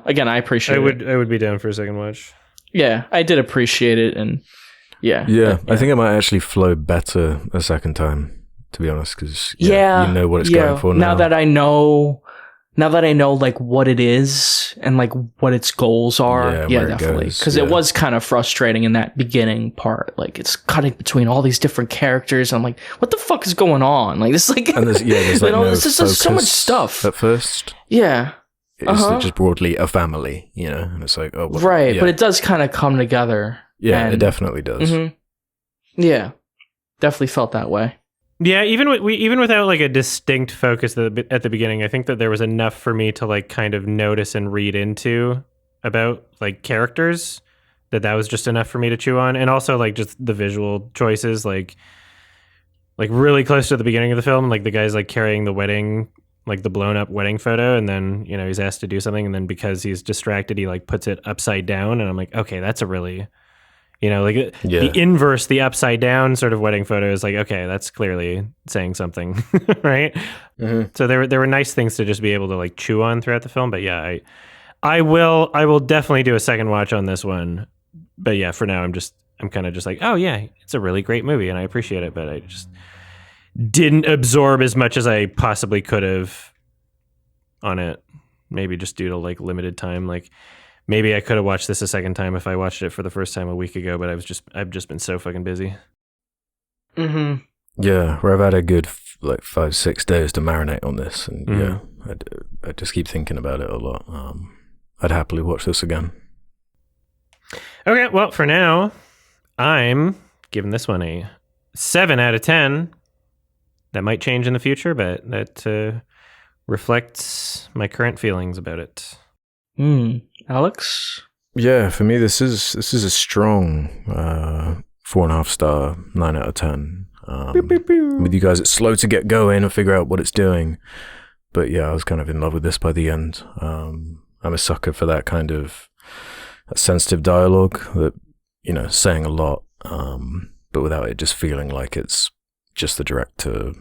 again, I appreciate it. I would be down for a second watch. Yeah, I did appreciate it, and yeah. I think it might actually flow better a second time, to be honest, because you know what it's yeah. going for now. Now that I know like what it is and like what its goals are, Yeah, where it definitely. goes, Because it was kind of frustrating in that beginning part. Like it's cutting between all these different characters. And I'm like, what the fuck is going on? Like this, like, And there's like no there's just so much focus stuff. at first. Yeah, It's just broadly a family, and it's like, oh, right. yeah. But it does kind of come together. Yeah, and- it definitely does. Mhm. Yeah, definitely felt that way. Yeah, even without like a distinct focus at the beginning, I think that there was enough for me to like kind of notice and read into about like characters that was just enough for me to chew on, and also like just the visual choices, like really close to the beginning of the film, like the guy's like carrying the wedding, like the blown up wedding photo, and then he's asked to do something, and then because he's distracted, he like puts it upside down, and I'm like, okay, that's a really the inverse, the upside down sort of wedding photo is like, okay, that's clearly saying something, right? Mm-hmm. So there were nice things to just be able to like chew on throughout the film. But yeah, I will definitely do a second watch on this one. But yeah, for now I'm kind of just like, oh yeah, it's a really great movie and I appreciate it, but I just didn't absorb as much as I possibly could have on it. Maybe just due to like limited time. Like maybe I could have watched this a second time if I watched it for the first time a week ago, but I've just been so fucking busy. Mm-hmm. Yeah, where I've had a good 5-6 days to marinate on this, and I just keep thinking about it a lot. I'd happily watch this again. Okay, well, for now, I'm giving this one a 7 out of 10. That might change in the future, but that reflects my current feelings about it. Alex? Yeah, for me, this is a strong 4.5 star, 9 out of 10. With you guys, it's slow to get going and figure out what it's doing. But yeah, I was kind of in love with this by the end. I'm a sucker for that kind of sensitive dialogue that, saying a lot, but without it just feeling like it's just the director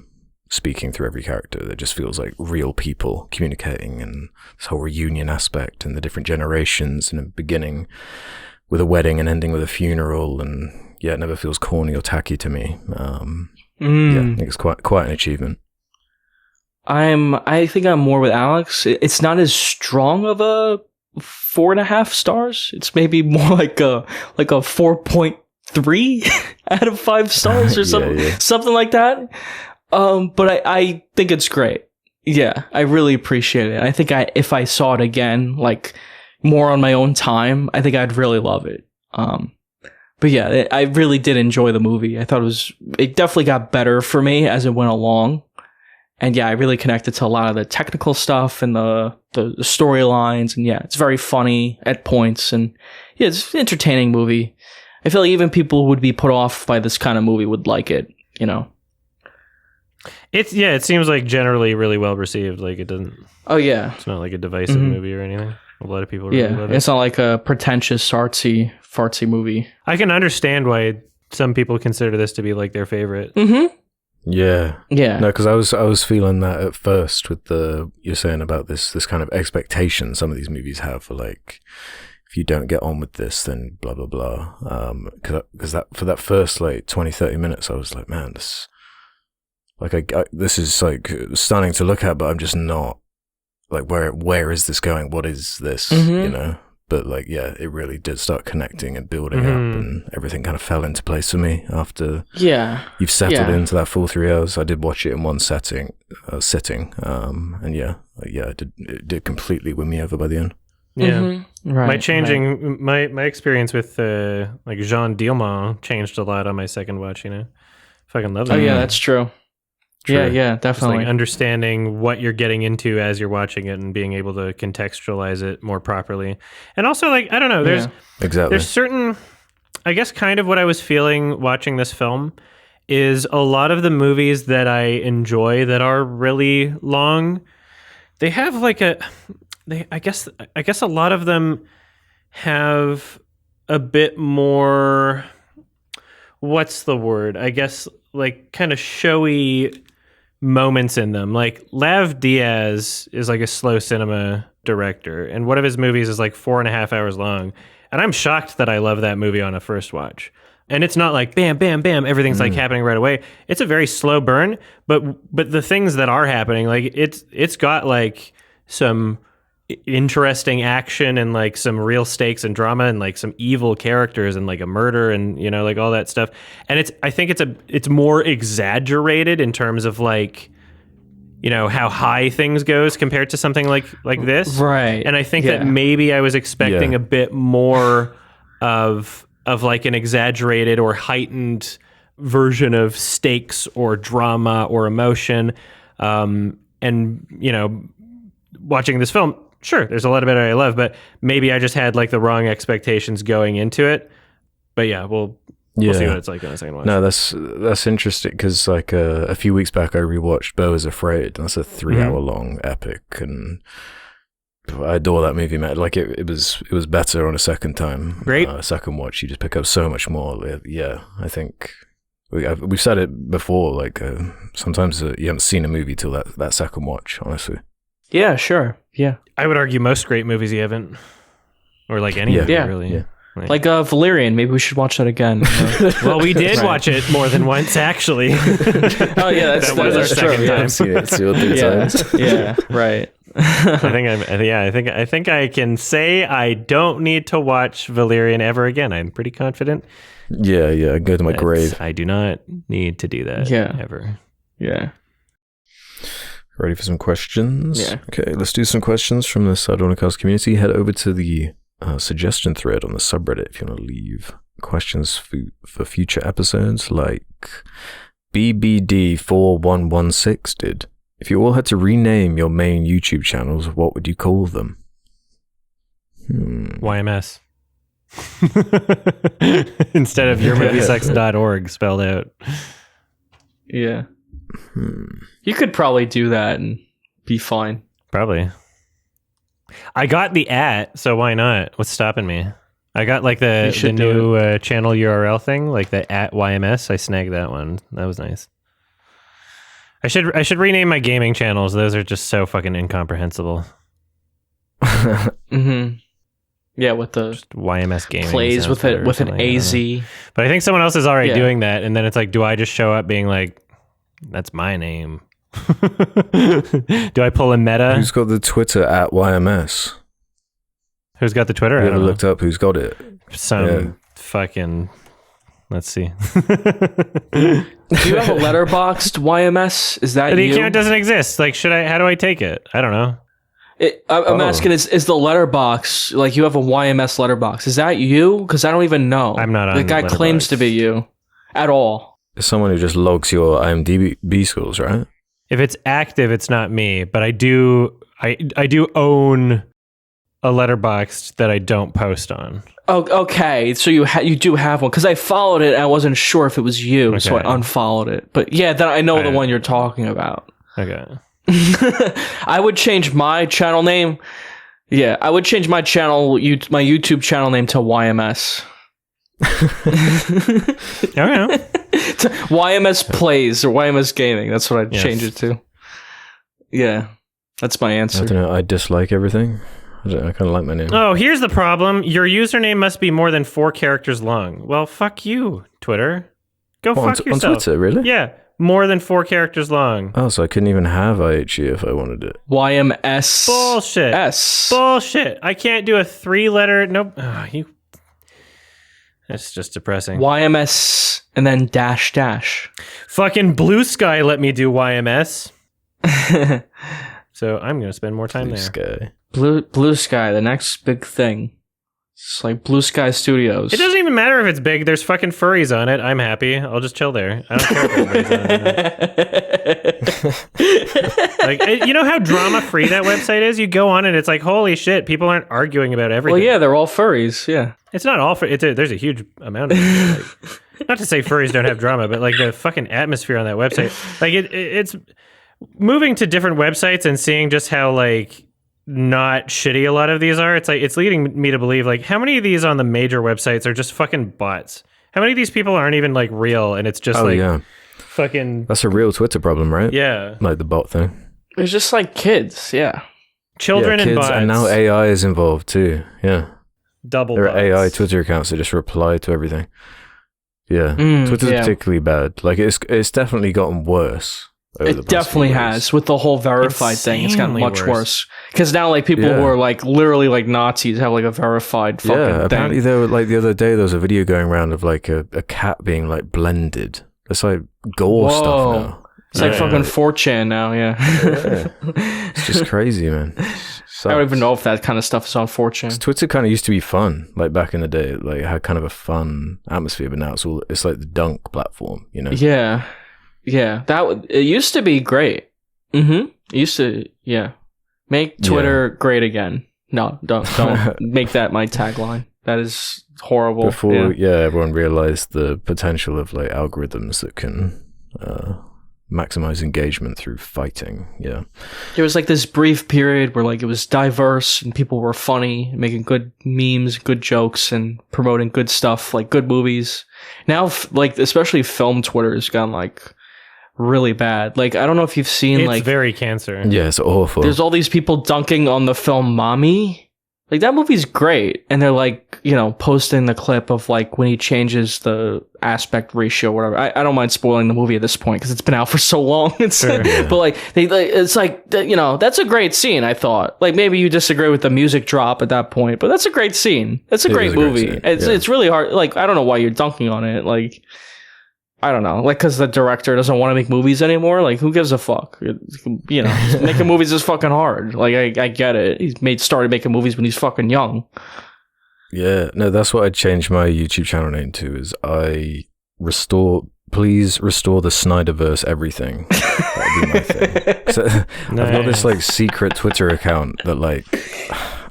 speaking through every character. That just feels like real people communicating, and this whole reunion aspect and the different generations, and beginning with a wedding and ending with a funeral, and yeah, it never feels corny or tacky to me. Yeah, I think it's quite an achievement. I think I'm more with Alex. It's not as strong of a 4.5 stars. It's maybe more like a 4.3 out of 5 stars or something like that. But I think it's great. Yeah, I really appreciate it. I think if I saw it again, like more on my own time, I think I'd really love it. But yeah, I really did enjoy the movie. I thought it definitely got better for me as it went along. And yeah, I really connected to a lot of the technical stuff and the storylines. And yeah, it's very funny at points. And yeah, it's an entertaining movie. I feel like even people who would be put off by this kind of movie would like it, It seems like generally really well received. Like it doesn't. Oh yeah. It's not like a divisive movie or anything. A lot of people really love it. It's not like a pretentious fartsy movie. I can understand why some people consider this to be like their favorite. Mm-hmm. Yeah. Yeah. No, because I was feeling that at first with you're saying about this kind of expectation some of these movies have for like, if you don't get on with this, then blah blah blah. Because that for that first like 20-30 minutes, I was like, man, this this is like stunning to look at, but I'm just not like where is this going? What is this? You know. But like, yeah, it really did start connecting and building up, and everything kind of fell into place for me after you've settled into that full 3 hours. I did watch it in one sitting, and it did completely win me over by the end. Yeah, my experience with like Jean Dielmont changed a lot on my second watch. You know, fucking love that. Oh yeah, that's true. True. Yeah, definitely. Like understanding what you're getting into as you're watching it and being able to contextualize it more properly. And also, like, I don't know, there's certain, I guess kind of what I was feeling watching this film is a lot of the movies that I enjoy that are really long, they have like I guess a lot of them have a bit more, what's the word? I guess like kind of showy moments in them. Like Lav Diaz is like a slow cinema director, and one of his movies is like 4.5 hours long. And I'm shocked that I love that movie on a first watch. And it's not like bam, bam, bam, everything's like happening right away. It's a very slow burn, but the things that are happening, like it's got like some interesting action and like some real stakes and drama and like some evil characters and like a murder and, you know, like all that stuff. And I think it's more exaggerated in terms of like, you know, how high things goes compared to something like this. Right. And I think that maybe I was expecting a bit more of like an exaggerated or heightened version of stakes or drama or emotion. And, you know, watching this film, sure, there's a lot of it I love, but maybe I just had like the wrong expectations going into it. But yeah, we'll see what it's like on a second watch. No, that's interesting because like a few weeks back I rewatched Beau is Afraid. That's a 3-hour long epic, and I adore that movie, man. Like it was better on a second time. Great. Second watch, you just pick up so much more. Yeah, I think we've said it before. Like sometimes you haven't seen a movie till that second watch. Honestly. Yeah, sure. Yeah. I would argue most great movies you haven't, or like any movie, really. Yeah. Like Valerian, maybe we should watch that again. Well, we did watch it more than once, actually. Oh yeah, that was our second time. I've seen it 2 or 3 times. Yeah, right. I think I can say I don't need to watch Valerian ever again. I'm pretty confident. Yeah, go to my grave. I do not need to do that ever. Yeah. Ready for some questions? Yeah. Okay, let's do some questions from the Sardonicast community. Head over to the suggestion thread on the subreddit if you want to leave questions for future episodes, like BBD4116 did. If you all had to rename your main YouTube channels, what would you call them? YMS. Instead of yourmoviesucks.org spelled out. Yeah. You could probably do that and be fine. Probably. I got the so why not? What's stopping me? I got like the new channel URL thing, like the @YMS. I snagged that one. That was nice. I should rename my gaming channels. Those are just so fucking incomprehensible. Yeah, with the just YMS gaming plays with an AZ. But I think someone else is already doing that, and then it's like, do I just show up being like, that's my name? Do I pull a meta? Who's got the Twitter @YMS? Who's got the Twitter? I looked up who's got it. Some fucking. Let's see. Do you have a letterboxed YMS? Is that the you? account doesn't exist. Like, how do I take it? I don't know. I'm asking, is the letterbox, like you have a YMS letterbox, is that you? Because I don't even know. I'm not on the guy claims to be you at all. It's someone who just logs your IMDb scores, right? If it's active, it's not me, but I do own a letterbox that I don't post on. Oh, okay. So you do have one, because I followed it and I wasn't sure if it was you, so I unfollowed it. But yeah, then I know the one you're talking about. Okay. I would change my channel name Yeah, I would change my channel, my YouTube channel name to YMS. I don't know. To YMS Plays or YMS Gaming. That's what I'd change it to. Yeah, that's my answer. I don't know. I dislike everything. I kind of like my name. Oh, here's the problem. Your username must be more than 4 characters long. Well, fuck you, Twitter. Go fuck yourself. On Twitter, really? Yeah, more than 4 characters long. Oh, so I couldn't even have IHE if I wanted it. YMS. Bullshit. S. Bullshit. I can't do a 3-letter. Nope. That's just depressing. YMS and then dash dash. Fucking Blue Sky let me do YMS. So I'm going to spend more time Blue there. Sky. Blue Sky, the next big thing. It's like Blue Sky Studios. It doesn't even matter if it's big. There's fucking furries on it. I'm happy. I'll just chill there. I don't care if everybody's on it. Like, you know how drama-free that website is? You go on and it's like, holy shit, people aren't arguing about everything. Well, yeah, they're all furries, yeah. It's not all there's a huge amount of it. Like, not to say furries don't have drama, but like the fucking atmosphere on that website. Like it's moving to different websites and seeing just how like not shitty a lot of these are. It's like it's leading me to believe like how many of these on the major websites are just fucking bots? How many of these people aren't even like real and it's just fucking That's a real Twitter problem, right? Yeah. Like the bot thing. It's just like kids, yeah. Children and kids, bots. and now AI is involved too. Yeah. Double There bots. are AI Twitter accounts that just reply to everything. Yeah. Twitter's yeah. particularly bad. Like it's definitely gotten worse. It definitely has with the whole verified thing. It's gotten Insanely much worse because now like people who are like literally like Nazis have like a verified fucking thing. Apparently there were like the other day there was a video going around of like a cat being like blended. It's like gore stuff now. It's like fucking 4chan now, yeah. It's just crazy, man. I don't even know if that kind of stuff is on 4chan. Twitter kind of used to be fun, like back in the day. Like it had kind of a fun atmosphere, but now it's like the dunk platform, you know? Yeah. Yeah, it used to be great. It used to, make Twitter great again. No, don't make that my tagline. That is horrible. Before, everyone realized the potential of like algorithms that can maximize engagement through fighting. Yeah, there was like this brief period where like it was diverse and people were funny, making good memes, good jokes, and promoting good stuff like good movies. Now, like especially film Twitter has gone like really bad. Like I don't know if you've seen it's like very cancer. Yeah, it's awful. There's all these people dunking on the film Mommy. Like that movie's great, and they're like, you know, posting the clip of like when he changes the aspect ratio, or whatever. I don't mind spoiling the movie at this point because it's been out for so long. But like it's like you know, that's a great scene. I thought like maybe you disagree with the music drop at that point, but that's a great scene. It's a great movie. It's really hard. Like I don't know why you're dunking on it. Like I don't know, like, because the director doesn't want to make movies anymore. Like, who gives a fuck? You know, making movies is fucking hard. Like, I get it. He's started making movies when he's fucking young. Yeah, no, that's what I'd change my YouTube channel name to. Is please restore the Snyderverse everything. That'd be my thing. So, I've got this like secret Twitter account that like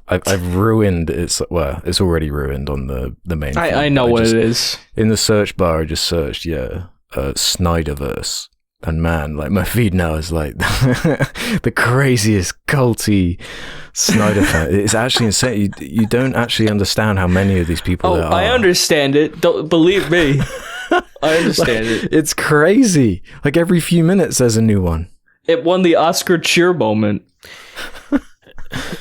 I've ruined. It's already ruined on the main feed. I know what it is. In the search bar, I just searched, Snyderverse. And man, like my feed now is like the craziest culty Snyder fan. It's actually insane. You don't actually understand how many of these people there are. I understand it. Don't believe me. I understand it. It's crazy. Like every few minutes there's a new one. It won the Oscar cheer moment.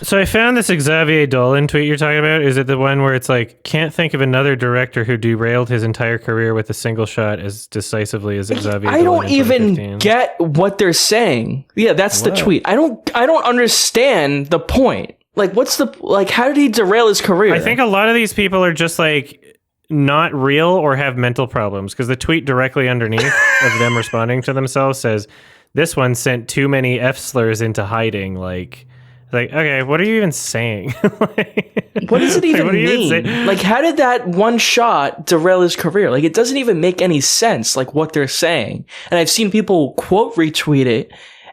So I found this Xavier Dolan tweet you're talking about. Is it the one where it's like, can't think of another director who derailed his entire career with a single shot as decisively as Xavier Dolan? I don't even get what they're saying. Yeah, that's the tweet. I don't understand the point. Like, how did he derail his career? I think a lot of these people are just like not real or have mental problems, because the tweet directly underneath of them responding to themselves says, this one sent too many F slurs into hiding. Like, okay, what are you even saying? What does it even mean? Like, how did that one shot derail his career? Like, it doesn't even make any sense, like, what they're saying. And I've seen people quote retweet it,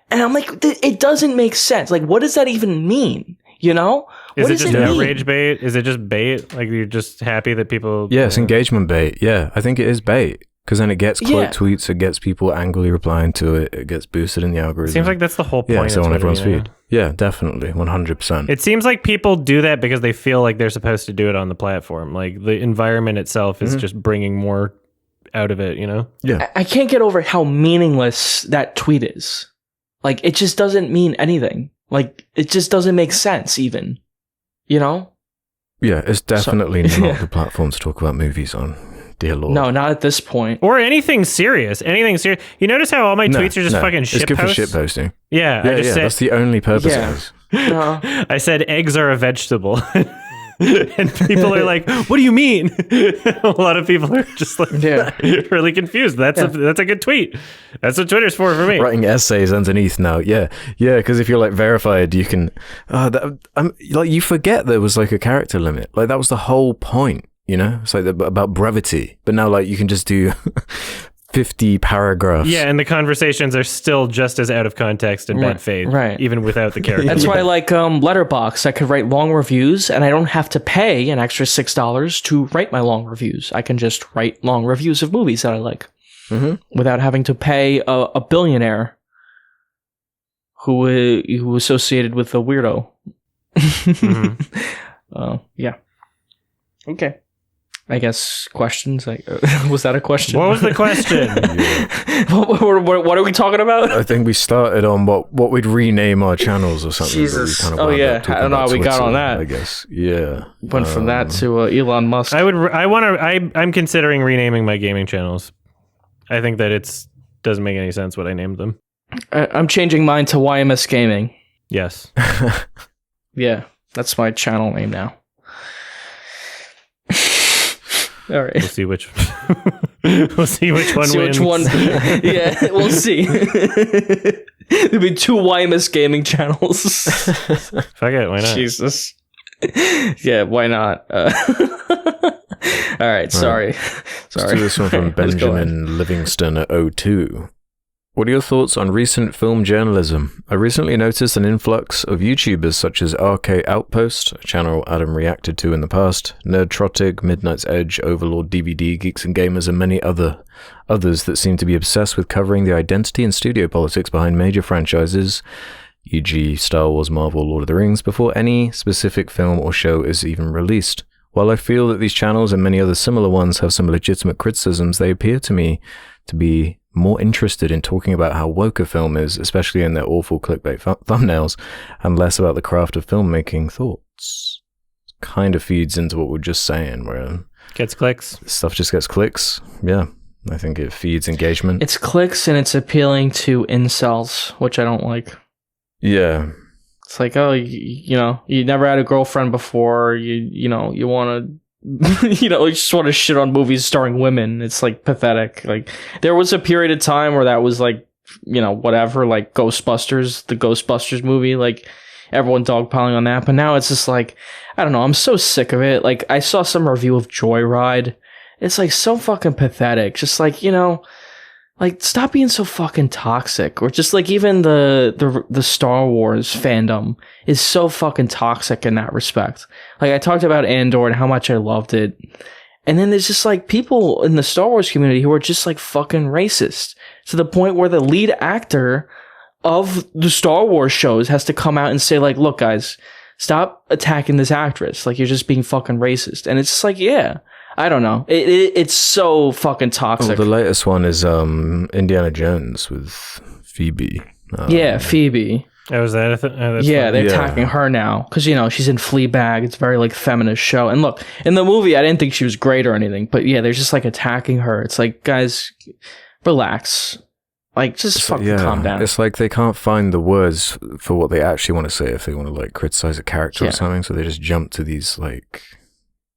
and I'm like, it doesn't make sense. Like, what does that even mean? You know? Is it just outrage bait? Is it just bait? Like, you're just happy that people... Yeah, it's engagement bait. Yeah, I think it is bait. Because then it gets quote Yeah. tweets, it gets people angrily replying to it, it gets boosted in the algorithm. Seems like that's the whole point. yeah, of so on Twitter, everyone's you know? feed. Yeah, definitely, 100%. It seems like people do that because they feel like they're supposed to do it on the platform. Like the environment itself is just bringing more out of it, you know? Yeah, I can't get over how meaningless that tweet is. Like, it just doesn't mean anything. Like, it just doesn't make sense, even. You know? yeah, it's definitely not the platform to talk about movies on. Dear Lord. No, not at this point. Or anything serious. Anything serious. You notice how all my tweets are just fucking shit It's good posts? for shit posting. Yeah, I just that's the only purpose Yeah. of this. No. I said eggs are a vegetable. And people are like, what do you mean? A lot of people are just like really confused. That's a good tweet. That's what Twitter's for me. Writing essays underneath now. Yeah, because if you're like verified, you can. Like you forget there was like a character limit. Like that was the whole point. You know, it's like about brevity. But now, like you can just do 50 paragraphs. Yeah, and the conversations are still just as out of context and bad faith, right. even without the character. That's why I like Letterboxd. I could write long reviews, and I don't have to pay an extra $6 to write my long reviews. I can just write long reviews of movies that I like without having to pay a billionaire who associated with a weirdo. Yeah. Okay. I guess questions. Was that a question? What was the question? What are we talking about? I think we started on what we'd rename our channels or something. Jesus. But we Oh, wound yeah. up talking I don't know about how we got Twitter, on that. I guess. Yeah. Went from that to Elon Musk. I'm considering renaming my gaming channels. I think that doesn't make any sense what I named them. I'm changing mine to YMS Gaming. Yes. Yeah, that's my channel name now. All right. We'll see which one See wins. which one. Yeah, we'll see. There'll be 2 YMS Gaming channels. Fuck it, why not? Jesus. Yeah, why not? All right, sorry. Let's do this one from Let's go on. Benjamin Livingston at 02. What are your thoughts on recent film journalism? I recently noticed an influx of YouTubers such as RK Outpost, a channel Adam reacted to in the past, Nerdtrotic, Midnight's Edge, Overlord DVD, Geeks and Gamers, and many others that seem to be obsessed with covering the identity and studio politics behind major franchises, e.g. Star Wars, Marvel, Lord of the Rings, before any specific film or show is even released. While I feel that these channels and many other similar ones have some legitimate criticisms, they appear to me to be more interested in talking about how woke a film is, especially in their awful clickbait thumbnails, and less about the craft of filmmaking thoughts. Kind of feeds into what we're just saying, where Gets clicks. stuff just gets clicks. Yeah, I think it feeds engagement. It's clicks and it's appealing to incels, which I don't like. Yeah. It's like, oh, you know, you never had a girlfriend before. You want to, you just want to shit on movies starring women. It's like pathetic. Like there was a period of time where that was like, whatever, like Ghostbusters, the Ghostbusters movie, like everyone dogpiling on that. But now it's just like, I don't know. I'm so sick of it. Like I saw some review of Joyride. It's like so fucking pathetic. Just like, like stop being so fucking toxic. Or just like even the Star Wars fandom is so fucking toxic in that respect. Like I talked about Andor and how much I loved it. And then there's just like people in the Star Wars community who are just like fucking racist to the point where the lead actor of the Star Wars shows has to come out and say like, look guys, stop attacking this actress. Like you're just being fucking racist. And it's just like, yeah. I don't know. It's so fucking toxic. Oh, the latest one is Indiana Jones with Phoebe. Yeah, Phoebe. Oh, is that a thing? Oh, that's Yeah, fun. they're attacking her now because she's in Fleabag. It's a very like feminist show. And look, in the movie, I didn't think she was great or anything, but yeah, they're just like attacking her. It's like, guys, relax. Like, just fucking calm down. It's like they can't find the words for what they actually want to say if they want to like criticize a character or something. So they just jump to these like.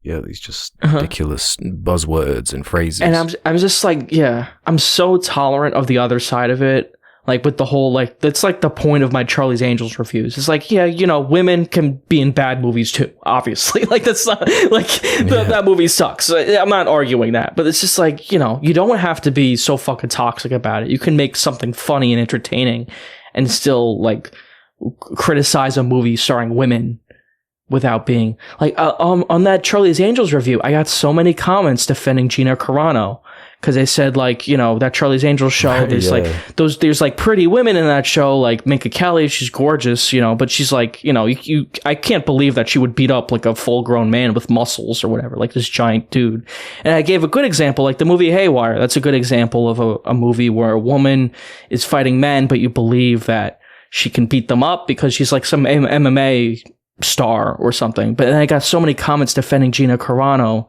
Yeah, these just ridiculous buzzwords and phrases. And I'm just like, yeah, I'm so tolerant of the other side of it. Like with the whole, like, that's like the point of my Charlie's Angels reviews. It's like, yeah, women can be in bad movies too, obviously. Like that's not, like, that movie sucks. I'm not arguing that. But it's just like, you don't have to be so fucking toxic about it. You can make something funny and entertaining and still, like, criticize a movie starring women. Without being like on that Charlie's Angels review, I got so many comments defending Gina Carano because they said like, you know, that Charlie's Angels show, there's like there's like pretty women in that show, like Minka Kelly, she's gorgeous, you know, but she's like, you know, I can't believe that she would beat up like a full grown man with muscles or whatever, like this giant dude. And I gave a good example, like the movie Haywire. That's a good example of a movie where a woman is fighting men, but you believe that she can beat them up because she's like some MMA star or something. But then I got so many comments defending Gina Carano.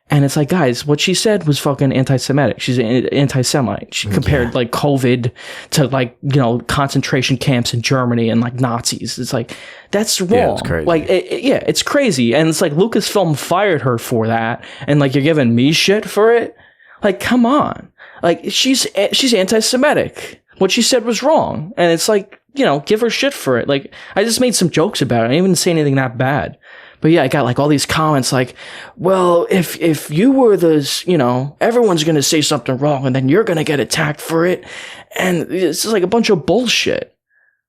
And it's like, guys, what she said was fucking anti-Semitic. She's an anti-Semite. She compared like COVID to like, you know, concentration camps in Germany and like Nazis. It's like, that's wrong. Yeah, it's crazy. Like, it's crazy. And it's like Lucasfilm fired her for that. And like, you're giving me shit for it? Like, come on. Like, she's anti-Semitic. What she said was wrong. And it's like, you know, give her shit for it. Like, I just made some jokes about it. I didn't even say anything that bad. But yeah, I got like all these comments like, well, if you were this, you know, everyone's going to say something wrong and then you're going to get attacked for it. And it's just like a bunch of bullshit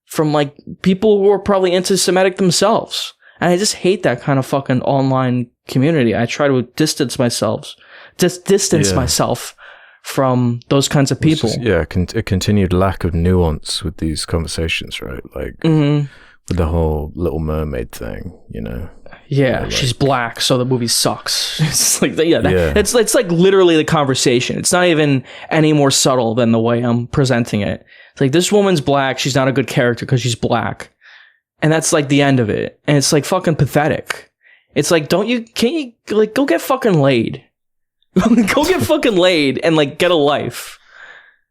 from like people who are probably anti-Semitic themselves. And I just hate that kind of fucking online community. I try to distance myself from those kinds of people. A continued lack of nuance with these conversations, right? Like with the whole Little Mermaid thing, you know. Yeah, like, she's black, so the movie sucks. It's like, it's like literally the conversation. It's not even any more subtle than the way I'm presenting it. It's like, this woman's black, she's not a good character because she's black. And that's like the end of it. And it's like fucking pathetic. It's like, can't you like go get fucking laid? Go get fucking laid and like get a life.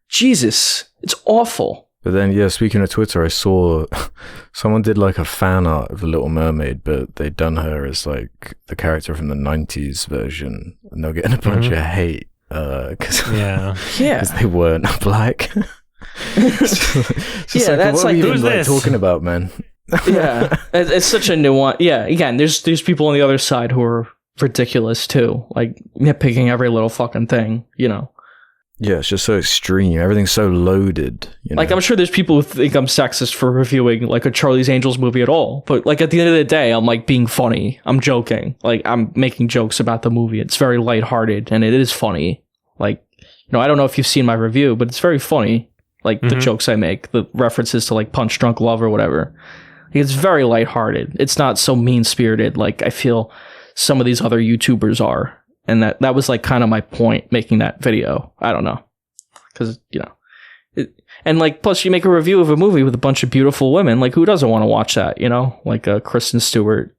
Jesus, it's awful. But then, yeah, speaking of Twitter, I saw someone did like a fan art of the Little Mermaid, but they'd done her as like the character from the 90s version, and they're getting a bunch of hate because they weren't black. It's that's what like, are we who's even, this? talking about, man? Yeah, it's such a nuance. Yeah, again, there's people on the other side who are ridiculous too, like nitpicking every little fucking thing, you know. Yeah, it's just so extreme. Everything's so loaded. You know? Like, I'm sure there's people who think I'm sexist for reviewing like a Charlie's Angels movie at all. But like at the end of the day, I'm like being funny. I'm joking. Like, I'm making jokes about the movie. It's very lighthearted and it is funny. Like, you know, I don't know if you've seen my review, but it's very funny. Like the jokes I make, the references to like Punch Drunk Love or whatever. Like, it's very lighthearted. It's not so mean spirited like I feel some of these other YouTubers are. And that was like kind of my point making that video. I don't know. Because, you know. And like, plus you make a review of a movie with a bunch of beautiful women. Like, who doesn't want to watch that, you know? Like Kristen Stewart.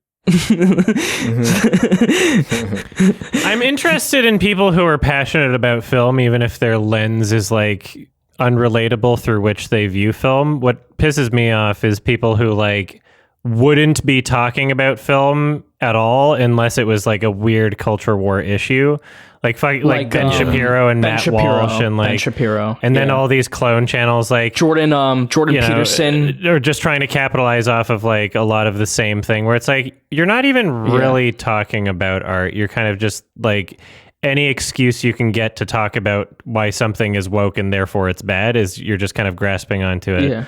I'm interested in people who are passionate about film, even if their lens is like unrelatable through which they view film. What pisses me off is people who like wouldn't be talking about film at all unless it was like a weird culture war issue, like Ben Shapiro and Matt Walsh and like Ben Shapiro, and then all these clone channels like Jordan Peterson are just trying to capitalize off of like a lot of the same thing, where it's like you're not even really talking about art. You're kind of just like, any excuse you can get to talk about why something is woke and therefore it's bad is you're just kind of grasping onto it. Yeah.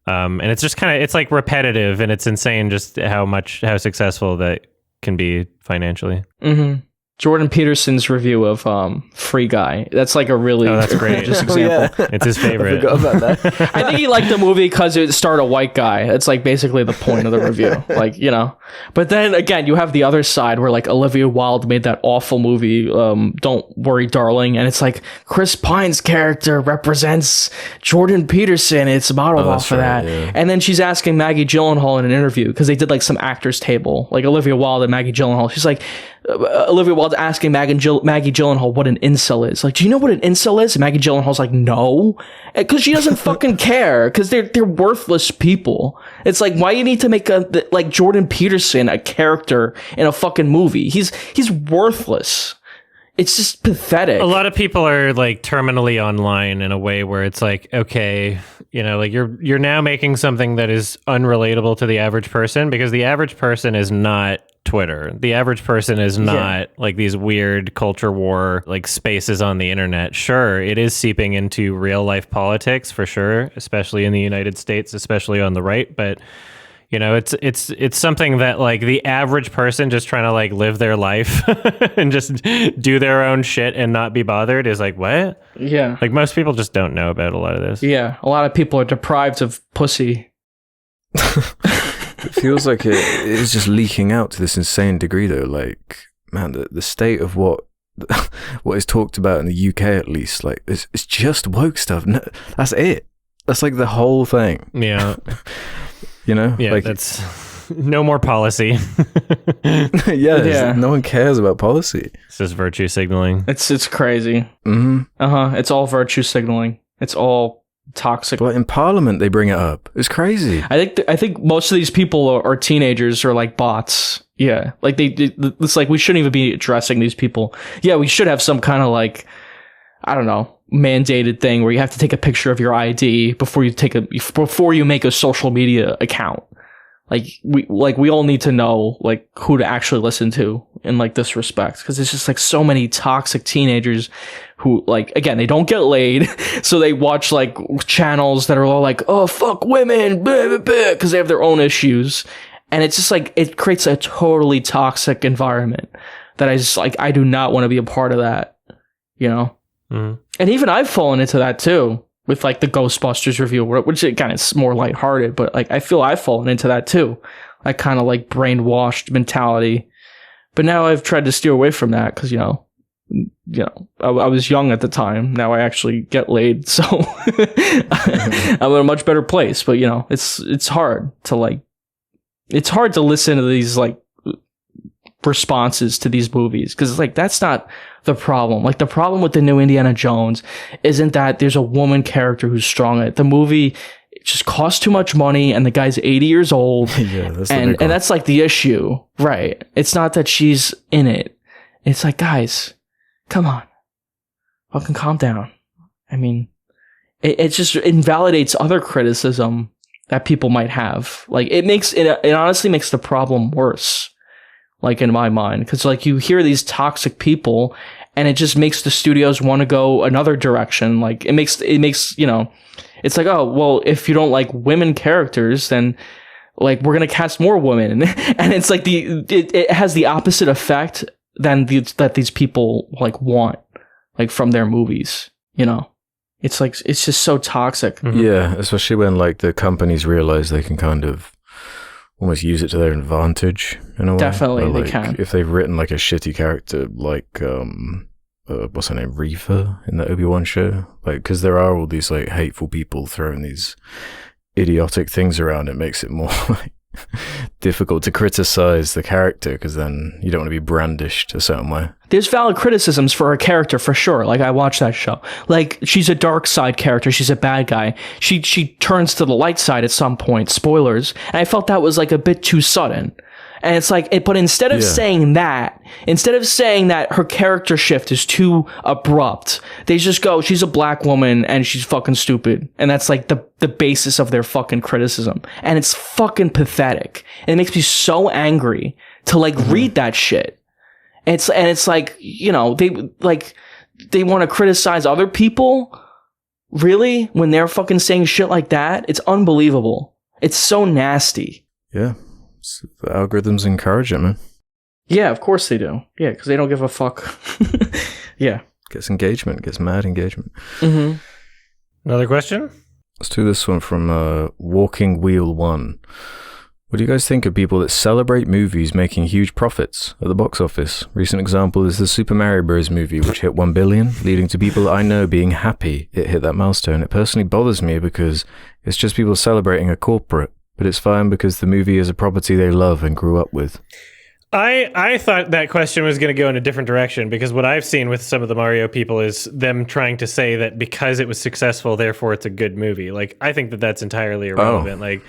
And it's just kind of, it's like repetitive, and it's insane just how successful that can be financially. Jordan Peterson's review of Free Guy. That's like a really that's great. Just example. It's his favorite. I forgot about that. I think he liked the movie because it starred a white guy. It's like basically the point of the review. Like, you know. But then again, you have the other side where like Olivia Wilde made that awful movie, Don't Worry Darling, and it's like Chris Pine's character represents Jordan Peterson. It's modeled off of that. Yeah. And then she's asking Maggie Gyllenhaal in an interview, because they did like some actors table, like Olivia Wilde and Maggie Gyllenhaal. She's like, Olivia Wilde's asking Maggie Gyllenhaal what an incel is. Like, do you know what an incel is? And Maggie Gyllenhaal's like, no, because she doesn't fucking care, because they're worthless people. It's like, why you need to make like Jordan Peterson a character in a fucking movie? He's worthless. It's just pathetic. A lot of people are like terminally online in a way where it's like, okay, you know, like you're now making something that is unrelatable to the average person, because the average person is not Twitter. The average person is not like these weird culture war like spaces on the internet. Sure, it is seeping into real life politics for sure, especially in the United States, especially on the right, but You know, it's something that like the average person just trying to like live their life and just do their own shit and not be bothered is like, what? Yeah. Like most people just don't know about a lot of this. Yeah. A lot of people are deprived of pussy. It feels like it is just leaking out to this insane degree, though. Like, man, the state of what is talked about in the UK, at least, like, it's just woke stuff. No, that's it. That's like the whole thing. Yeah. You know? Yeah, like, that's no more policy. yeah. No one cares about policy. It's just virtue signaling. It's crazy. Mm-hmm. It's all virtue signaling. It's all toxic. But in Parliament, they bring it up. It's crazy. I think most of these people are teenagers or like bots. Yeah, like it's like we shouldn't even be addressing these people. Yeah, we should have some kind of like, I don't know, mandated thing where you have to take a picture of your ID before you make a social media account. We all need to know like who to actually listen to in like this respect, because it's just like so many toxic teenagers who, like, again, they don't get laid, so they watch like channels that are all like, oh fuck women, because they have their own issues, and it's just like it creates a totally toxic environment that I do not want to be a part of that, you know. Mm-hmm. And even I've fallen into that too, with like the Ghostbusters review, which again is more lighthearted, but like I feel I've fallen into that too. I kind of like brainwashed mentality, but now I've tried to steer away from that because I was young at the time. Now I actually get laid, so I'm in a much better place. But it's hard to listen to these like responses to these movies, because it's like that's not the problem. Like the problem with the new Indiana Jones isn't that there's a woman character who's strong in it. The movie just costs too much money and the guy's 80 years old. Yeah, and that's like the issue, right? It's not that she's in it. It's like, guys, come on, fucking calm down. I mean, it just invalidates other criticism that people might have. Like it honestly makes the problem worse. Like in my mind, because like you hear these toxic people and it just makes the studios want to go another direction. Like it makes it's like, oh well, if you don't like women characters, then like we're gonna cast more women, and it's like it has the opposite effect than that these people like want, like from their movies. It's like it's just so toxic. Mm-hmm. Yeah, especially when like the companies realize they can kind of almost use it to their advantage in a way. Definitely, like, they can. If they've written like a shitty character, like what's her name, Reefer in the Obi-Wan show, like because there are all these like hateful people throwing these idiotic things around, it makes it more like difficult to criticize the character, because then you don't want to be brandished a certain way. There's valid criticisms for her character for sure. Like I watched that show. Like she's a dark side character. She's a bad guy. She turns to the light side at some point. Spoilers. And I felt that was like a bit too sudden. And it's like, but instead of saying that her character shift is too abrupt, they just go, she's a black woman and she's fucking stupid. And that's like the basis of their fucking criticism. And it's fucking pathetic. And it makes me so angry to like read that shit. It's like, they want to criticize other people, really, when they're fucking saying shit like that. It's unbelievable. It's so nasty. Yeah, the algorithms encourage it, man. Yeah, of course they do. Yeah, because they don't give a fuck. Yeah, gets engagement, gets mad engagement. Mm-hmm. Another question? Let's do this one from Walking Wheel 1. What do you guys think of people that celebrate movies making huge profits at the box office? Recent example is the Super Mario Bros. Movie, which hit 1 billion, leading to people I know being happy it hit that milestone. It personally bothers me because it's just people celebrating a corporate, but it's fine because the movie is a property they love and grew up with. I thought that question was going to go in a different direction, because what I've seen with some of the Mario people is them trying to say that because it was successful, therefore it's a good movie. Like, I think that that's entirely irrelevant. Like,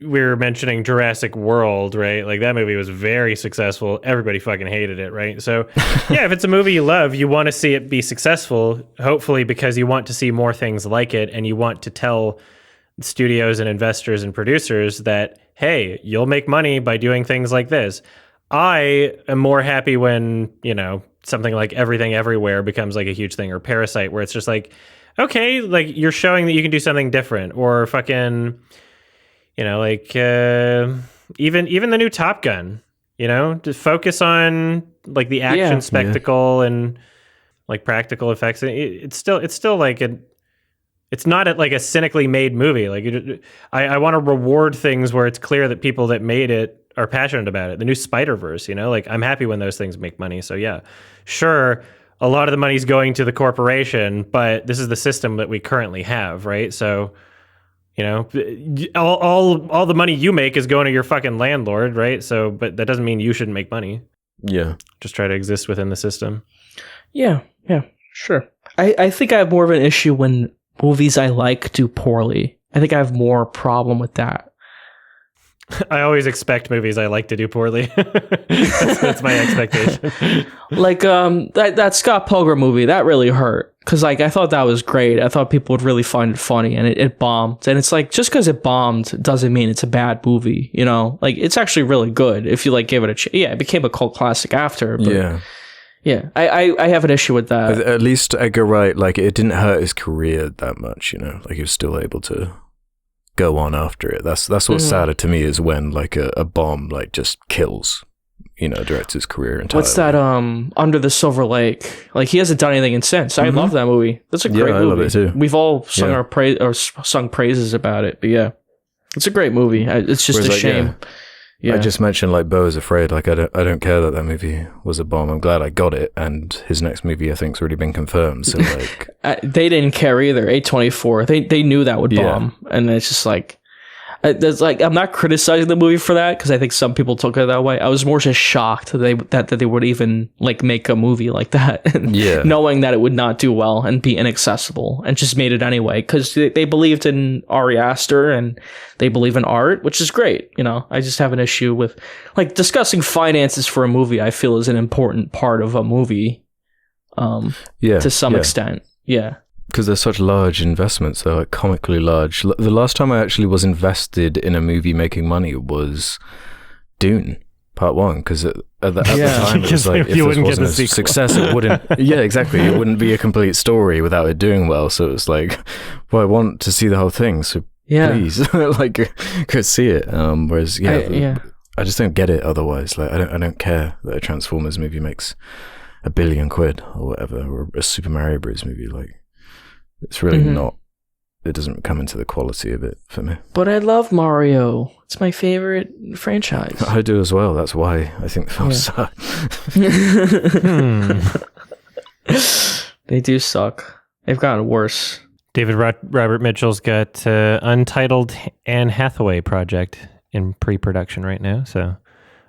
we were mentioning Jurassic World, right? Like that movie was very successful. Everybody fucking hated it, right? So yeah, if it's a movie you love, you want to see it be successful, hopefully because you want to see more things like it, and you want to tell studios and investors and producers that, hey, you'll make money by doing things like this. I am more happy when, something like Everything Everywhere becomes like a huge thing, or Parasite, where it's just like, okay, like you're showing that you can do something different, or fucking like even the new Top Gun, to focus on like the action spectacle and like practical effects. It's still like it's not like a cynically made movie. Like I want to reward things where it's clear that people that made it are passionate about it. The new Spider-Verse, like I'm happy when those things make money. So yeah, sure. A lot of the money's going to the corporation, but this is the system that we currently have, right? So, all the money you make is going to your fucking landlord, right? So, but that doesn't mean you shouldn't make money. Yeah. Just try to exist within the system. Yeah, sure. I think I have more of an issue when movies I like do poorly. I think I have more problem with that. I always expect movies I like to do poorly. that's my expectation. Like that Scott Pilgrim movie, that really hurt. Because like I thought that was great. I thought people would really find it funny, and it bombed. And it's like, just because it bombed doesn't mean it's a bad movie, Like, it's actually really good if you like give it a chance. Yeah, it became a cult classic after. But yeah, I have an issue with that. At least Edgar Wright, like, it didn't hurt his career that much, Like, he was still able to go on after it. That's what's sadder to me, is when like a bomb like just kills a director's career entirely. What's that Under the Silver Lake? Like, he hasn't done anything since. I love that movie. That's a great movie. I love it too. We've all sung our praise or sung praises about it, but yeah, it's a great movie. It's just a shame. I just mentioned like Beau is Afraid. Like, I don't care that movie was a bomb. I'm glad I got it, and his next movie I think's already been confirmed. So like, they didn't care either. A24. They knew that would bomb, and it's just like, there's like, I'm not criticizing the movie for that, because I think some people took it that way. I was more just shocked that they would even like make a movie like that, knowing that it would not do well and be inaccessible, and just made it anyway because they believed in Ari Aster and they believe in art, which is great. I just have an issue with like discussing finances for a movie. I feel is an important part of a movie, to some extent. Yeah. Because they're such large investments. They're like comically large. The last time I actually was invested in a movie making money was Dune Part 1, because at the time it was like, if this wasn't a success, it wouldn't. Yeah, exactly. It wouldn't be a complete story without it doing well. So it's like, well, I want to see the whole thing. So please, like, go see it. Whereas, I just don't get it otherwise. Like, I don't care that a Transformers movie makes £1 billion or whatever, or a Super Mario Bros. Movie. Like, it's really not. It doesn't come into the quality of it for me. But I love Mario. It's my favorite franchise. I do as well. That's why I think the films suck. They do suck. They've gotten worse. David Robert Mitchell's got Untitled Anne Hathaway project in pre-production right now, so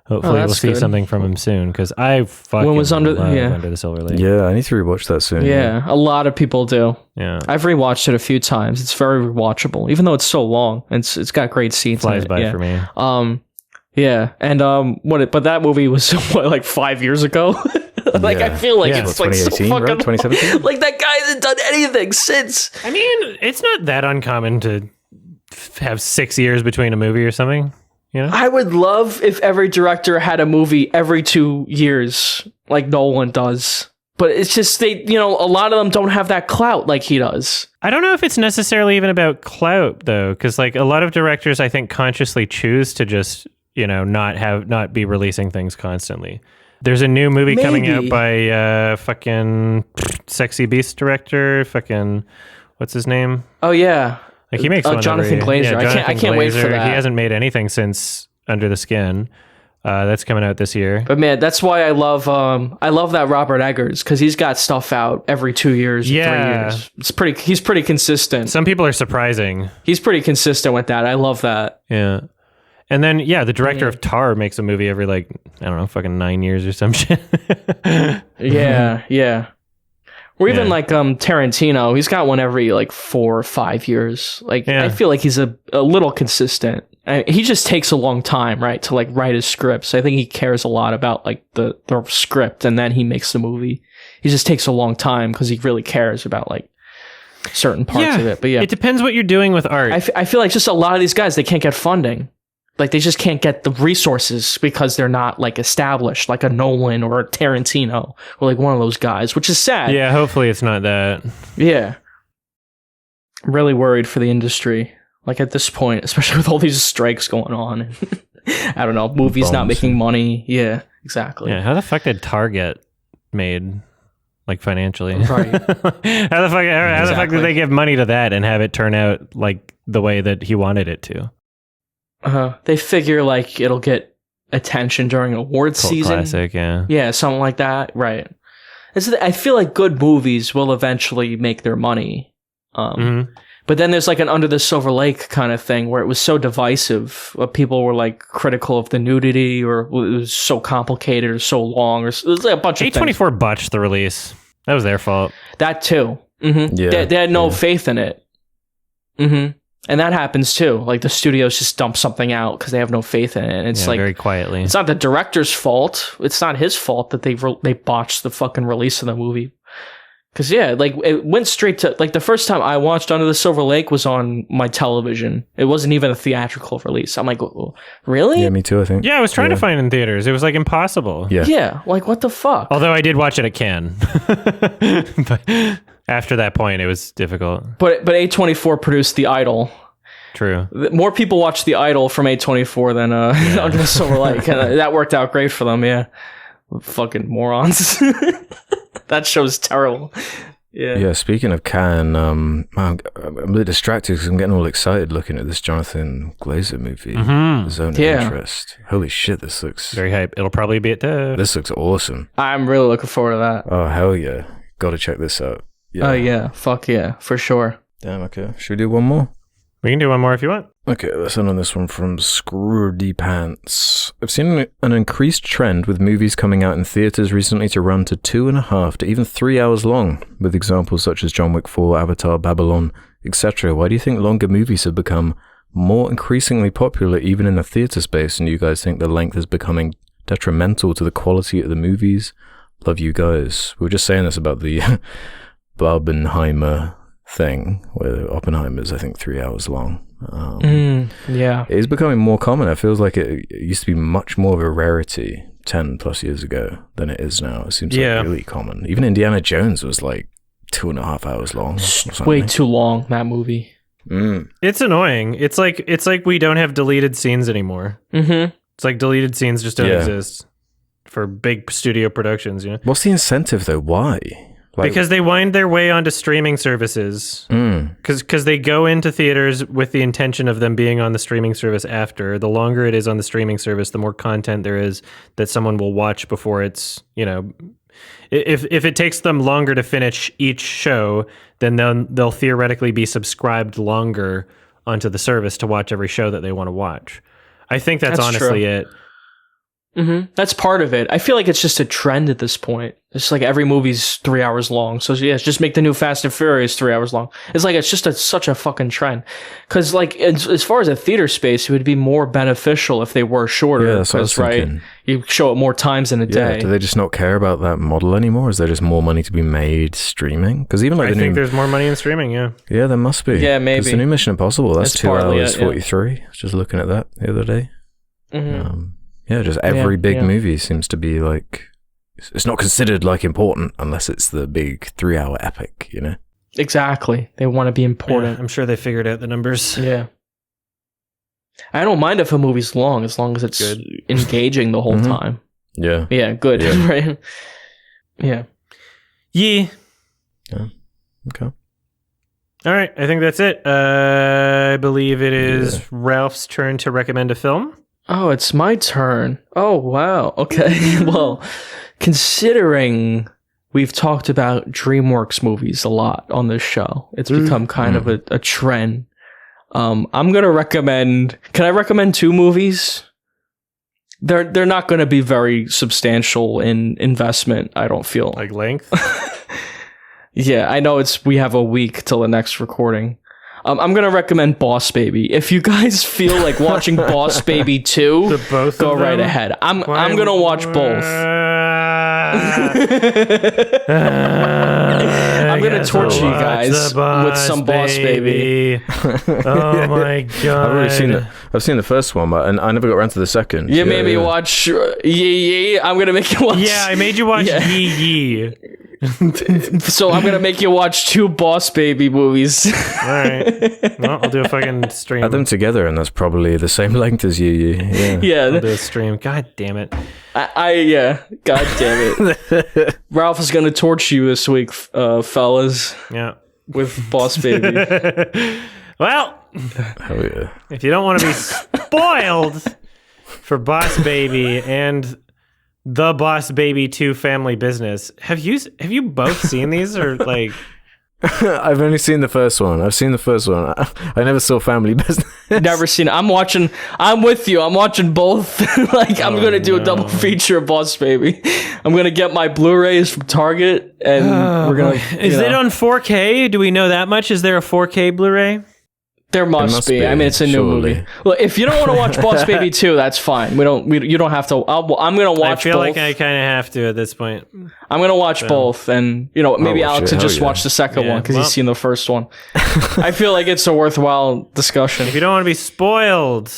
hopefully we'll see something from him soon, because I fucking love Under the Silver Lake. Yeah, I need to rewatch that soon. Yeah, a lot of people do. Yeah, I've rewatched it a few times. It's very rewatchable, even though it's so long. It's got great scenes. Flies by for me. Yeah, and but that movie was like 5 years ago. Like, I feel like it's like so fucking 2017. Like, that guy hasn't done anything since. I mean, it's not that uncommon to have 6 years between a movie or something. I would love if every director had a movie every 2 years, like Nolan does. But it's just a lot of them don't have that clout like he does. I don't know if it's necessarily even about clout, though, because like a lot of directors, I think, consciously choose to just not be releasing things constantly. There's a new movie coming out by fucking Sexy Beast director, fucking what's his name? Oh yeah. Like, he makes one Jonathan Glazer. Yeah, I can't wait for that. He hasn't made anything since Under the Skin. That's coming out this year. But man, that's why I love that Robert Eggers, because he's got stuff out every 2 years, 3 years. He's pretty consistent. Some people are surprising. He's pretty consistent with that. I love that. Yeah. And then the director of Tar makes a movie every fucking 9 years or some shit. Yeah. Or even like Tarantino, he's got one every like 4 or 5 years. Like, I feel like he's a little consistent. He just takes a long time, right, to like write his scripts. I think he cares a lot about like the script, and then he makes the movie. He just takes a long time because he really cares about like certain parts of it. But it depends what you're doing with art. I feel like just a lot of these guys, they can't get funding. Like, they just can't get the resources because they're not like established, like a Nolan or a Tarantino or like one of those guys, which is sad. Yeah, hopefully it's not that. Yeah. I'm really worried for the industry. Like at this point, especially with all these strikes going on. I don't know, movies not making money. Yeah, exactly. Yeah, how the fuck did Tar get made, like financially? Right. How the fuck did they give money to that and have it turn out like the way that he wanted it to? They figure like it'll get attention during awards Cult season. classic, yeah. Yeah, something like that. Right. I feel like good movies will eventually make their money. But then there's like an Under the Silver Lake kind of thing where it was so divisive. People were like critical of the nudity, or it was so complicated or so long, or it was like a bunch of things. A24 botched the release. That was their fault. That too. Yeah, they had no faith in it. And that happens too. Like the studios just dump something out because they have no faith in it. And it's like very quietly. It's not the director's fault. It's not his fault that they botched the fucking release of the movie. Because like it went straight to like the first time I watched Under the Silver Lake was on my television. It wasn't even a theatrical release. I'm like, really? Yeah, me too. I think. Yeah, I was trying to find it in theaters. It was like impossible. Yeah. Like what the fuck? Although I did watch it at Cannes. But after that point, it was difficult. But A24 produced The Idol. True. More people watched The Idol from A24 than Under the Silver Lake, and that worked out great for them. Yeah, fucking morons. That show's terrible. Yeah. Speaking of Cannes, I'm a bit distracted because I'm getting all excited looking at this Jonathan Glazer movie, Zone of Interest. Holy shit, this looks very hype. It'll probably be at TIFF. This looks awesome. I'm really looking forward to that. Oh hell yeah, gotta check this out. Oh yeah, fuck yeah, for sure. Damn. Okay, should we do one more? We can do one more if you want. Okay, let's end on this one from Screwdy Pants. I've seen an increased trend with movies coming out in theaters recently to run to 2.5 to even 3 hours long, with examples such as John Wick 4, Avatar, Babylon, etc. Why do you think longer movies have become more increasingly popular even in the theater space, and you guys think the length is becoming detrimental to the quality of the movies? Love you guys. We were just saying this about the Barbenheimer thing, where Oppenheimer's, I think, 3 hours long. Yeah. It is becoming more common. It feels like it used to be much more of a rarity 10 plus years ago than it is now. It seems like really common. Even Indiana Jones was like 2.5 hours long. Way too long, that movie. It's annoying. It's like we don't have deleted scenes anymore. It's like deleted scenes just don't exist for big studio productions, you know? What's the incentive though? Why? Because they wind their way onto streaming services. Because they go into theaters with the intention of them being on the streaming service after. The longer it is on the streaming service, the more content there is that someone will watch before it's, you know... If it takes them longer to finish each show, then they'll theoretically be subscribed longer onto the service to watch every show that they want to watch. I think that's honestly true. it. That's part of it. I feel like it's just a trend at this point. It's like every movie's 3 hours long. So yeah, just make the new Fast and Furious 3 hours long. It's like it's just such a fucking trend. Because like as far as a theater space, it would be more beneficial if they were shorter. Yeah, that's what I was thinking. You show it more times in a day. Do they just not care about that model anymore? Is there just more money to be made streaming? Because even like I think there's more money in streaming. Yeah, there must be. Yeah, maybe. 'Cause the new Mission Impossible, that's 2 hours 43. Yeah. I was just looking at that the other day. Just every big movie seems to be like, it's not considered like important unless it's the big 3 hour epic, you know? Exactly. They want to be important. Yeah, I'm sure they figured out the numbers. Yeah. I don't mind if a movie's long as it's good. Engaging the whole time. Yeah. Yeah, good. Yeah. Right? Yeah. Yeah. Okay. All right. I think that's it. I believe it is Ralph's turn to recommend a film. Oh, it's my turn. Oh, wow. Okay. Well, considering we've talked about DreamWorks movies a lot on this show, it's become kind of a trend. I'm going to recommend... Can I recommend 2 movies? They're not going to be very substantial in investment, I don't feel. Like length? Yeah, I know we have a week till the next recording. I'm going to recommend Boss Baby. If you guys feel like watching Boss Baby 2, go right ahead. I'm going to watch both. I'm going to torture you guys with some Boss Baby. Oh my God. I've already seen it. I've seen the first one, and I never got around to the second. You made me watch Yee Yee. I'm going to make you watch... Yeah, I made you watch Yee Yee. So I'm gonna make you watch 2 Boss Baby movies. All right. Well, I'll do a fucking stream. Add them together, and that's probably the same length as you. Yeah. Yeah. I'll do a stream. God damn it. Yeah. God damn it. Ralph is gonna torture you this week, fellas, Yeah. with Boss Baby. Well, Hell yeah. if you don't want to be spoiled for Boss Baby and the Boss Baby 2 Family Business, have you both seen these or like? I've only seen the first one. I've seen the first one. I never saw Family Business. Never seen it. I'm with you. I'm watching both. Like, I'm going to do a double feature of Boss Baby. I'm going to get my Blu-rays from Target, and we're going to... Is it on 4K? Do we know that much? Is there a 4K Blu-ray? There must be. I mean, it's a new surely. movie. Well, if you don't want to watch Boss Baby 2, that's fine. You don't have to. I'm going to watch both. I feel like I kind of have to at this point. I'm going to watch both, and maybe I'll watch Alex it. will just Hell watch the second Yeah, one because well- he's seen the first one. I feel like it's a worthwhile discussion. If you don't want to be spoiled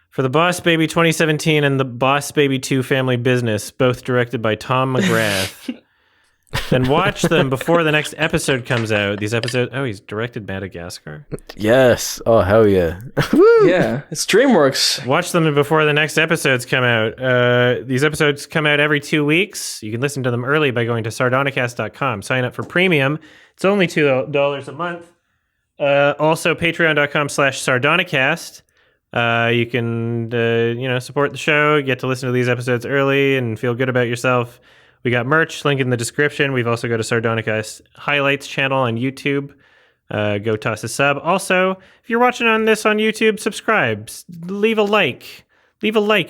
for the Boss Baby 2017 and the Boss Baby 2 Family Business, both directed by Tom McGrath, then watch them before the next episode comes out. These episodes... Oh, he's directed Madagascar. Yes. Oh, hell yeah. Woo! Yeah, it's DreamWorks. Watch them before the next episodes come out. These episodes come out every 2 weeks. You can listen to them early by going to sardonicast.com. Sign up for premium. It's only $2 a month. Also, patreon.com/sardonicast. You can, support the show, get to listen to these episodes early and feel good about yourself. We got merch, link in the description. We've also got a Sardonicast highlights channel on YouTube. Go toss a sub. Also, if you're watching on YouTube, subscribe. Leave a like.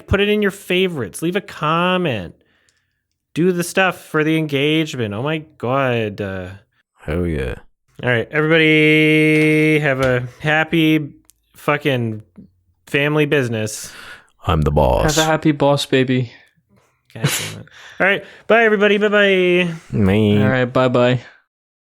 Put it in your favorites. Leave a comment. Do the stuff for the engagement. Oh my God. Hell yeah. All right, everybody have a happy fucking family business. I'm the boss. Have a happy Boss Baby. God damn it. All right, bye everybody. Bye-bye. Me. All right, bye-bye.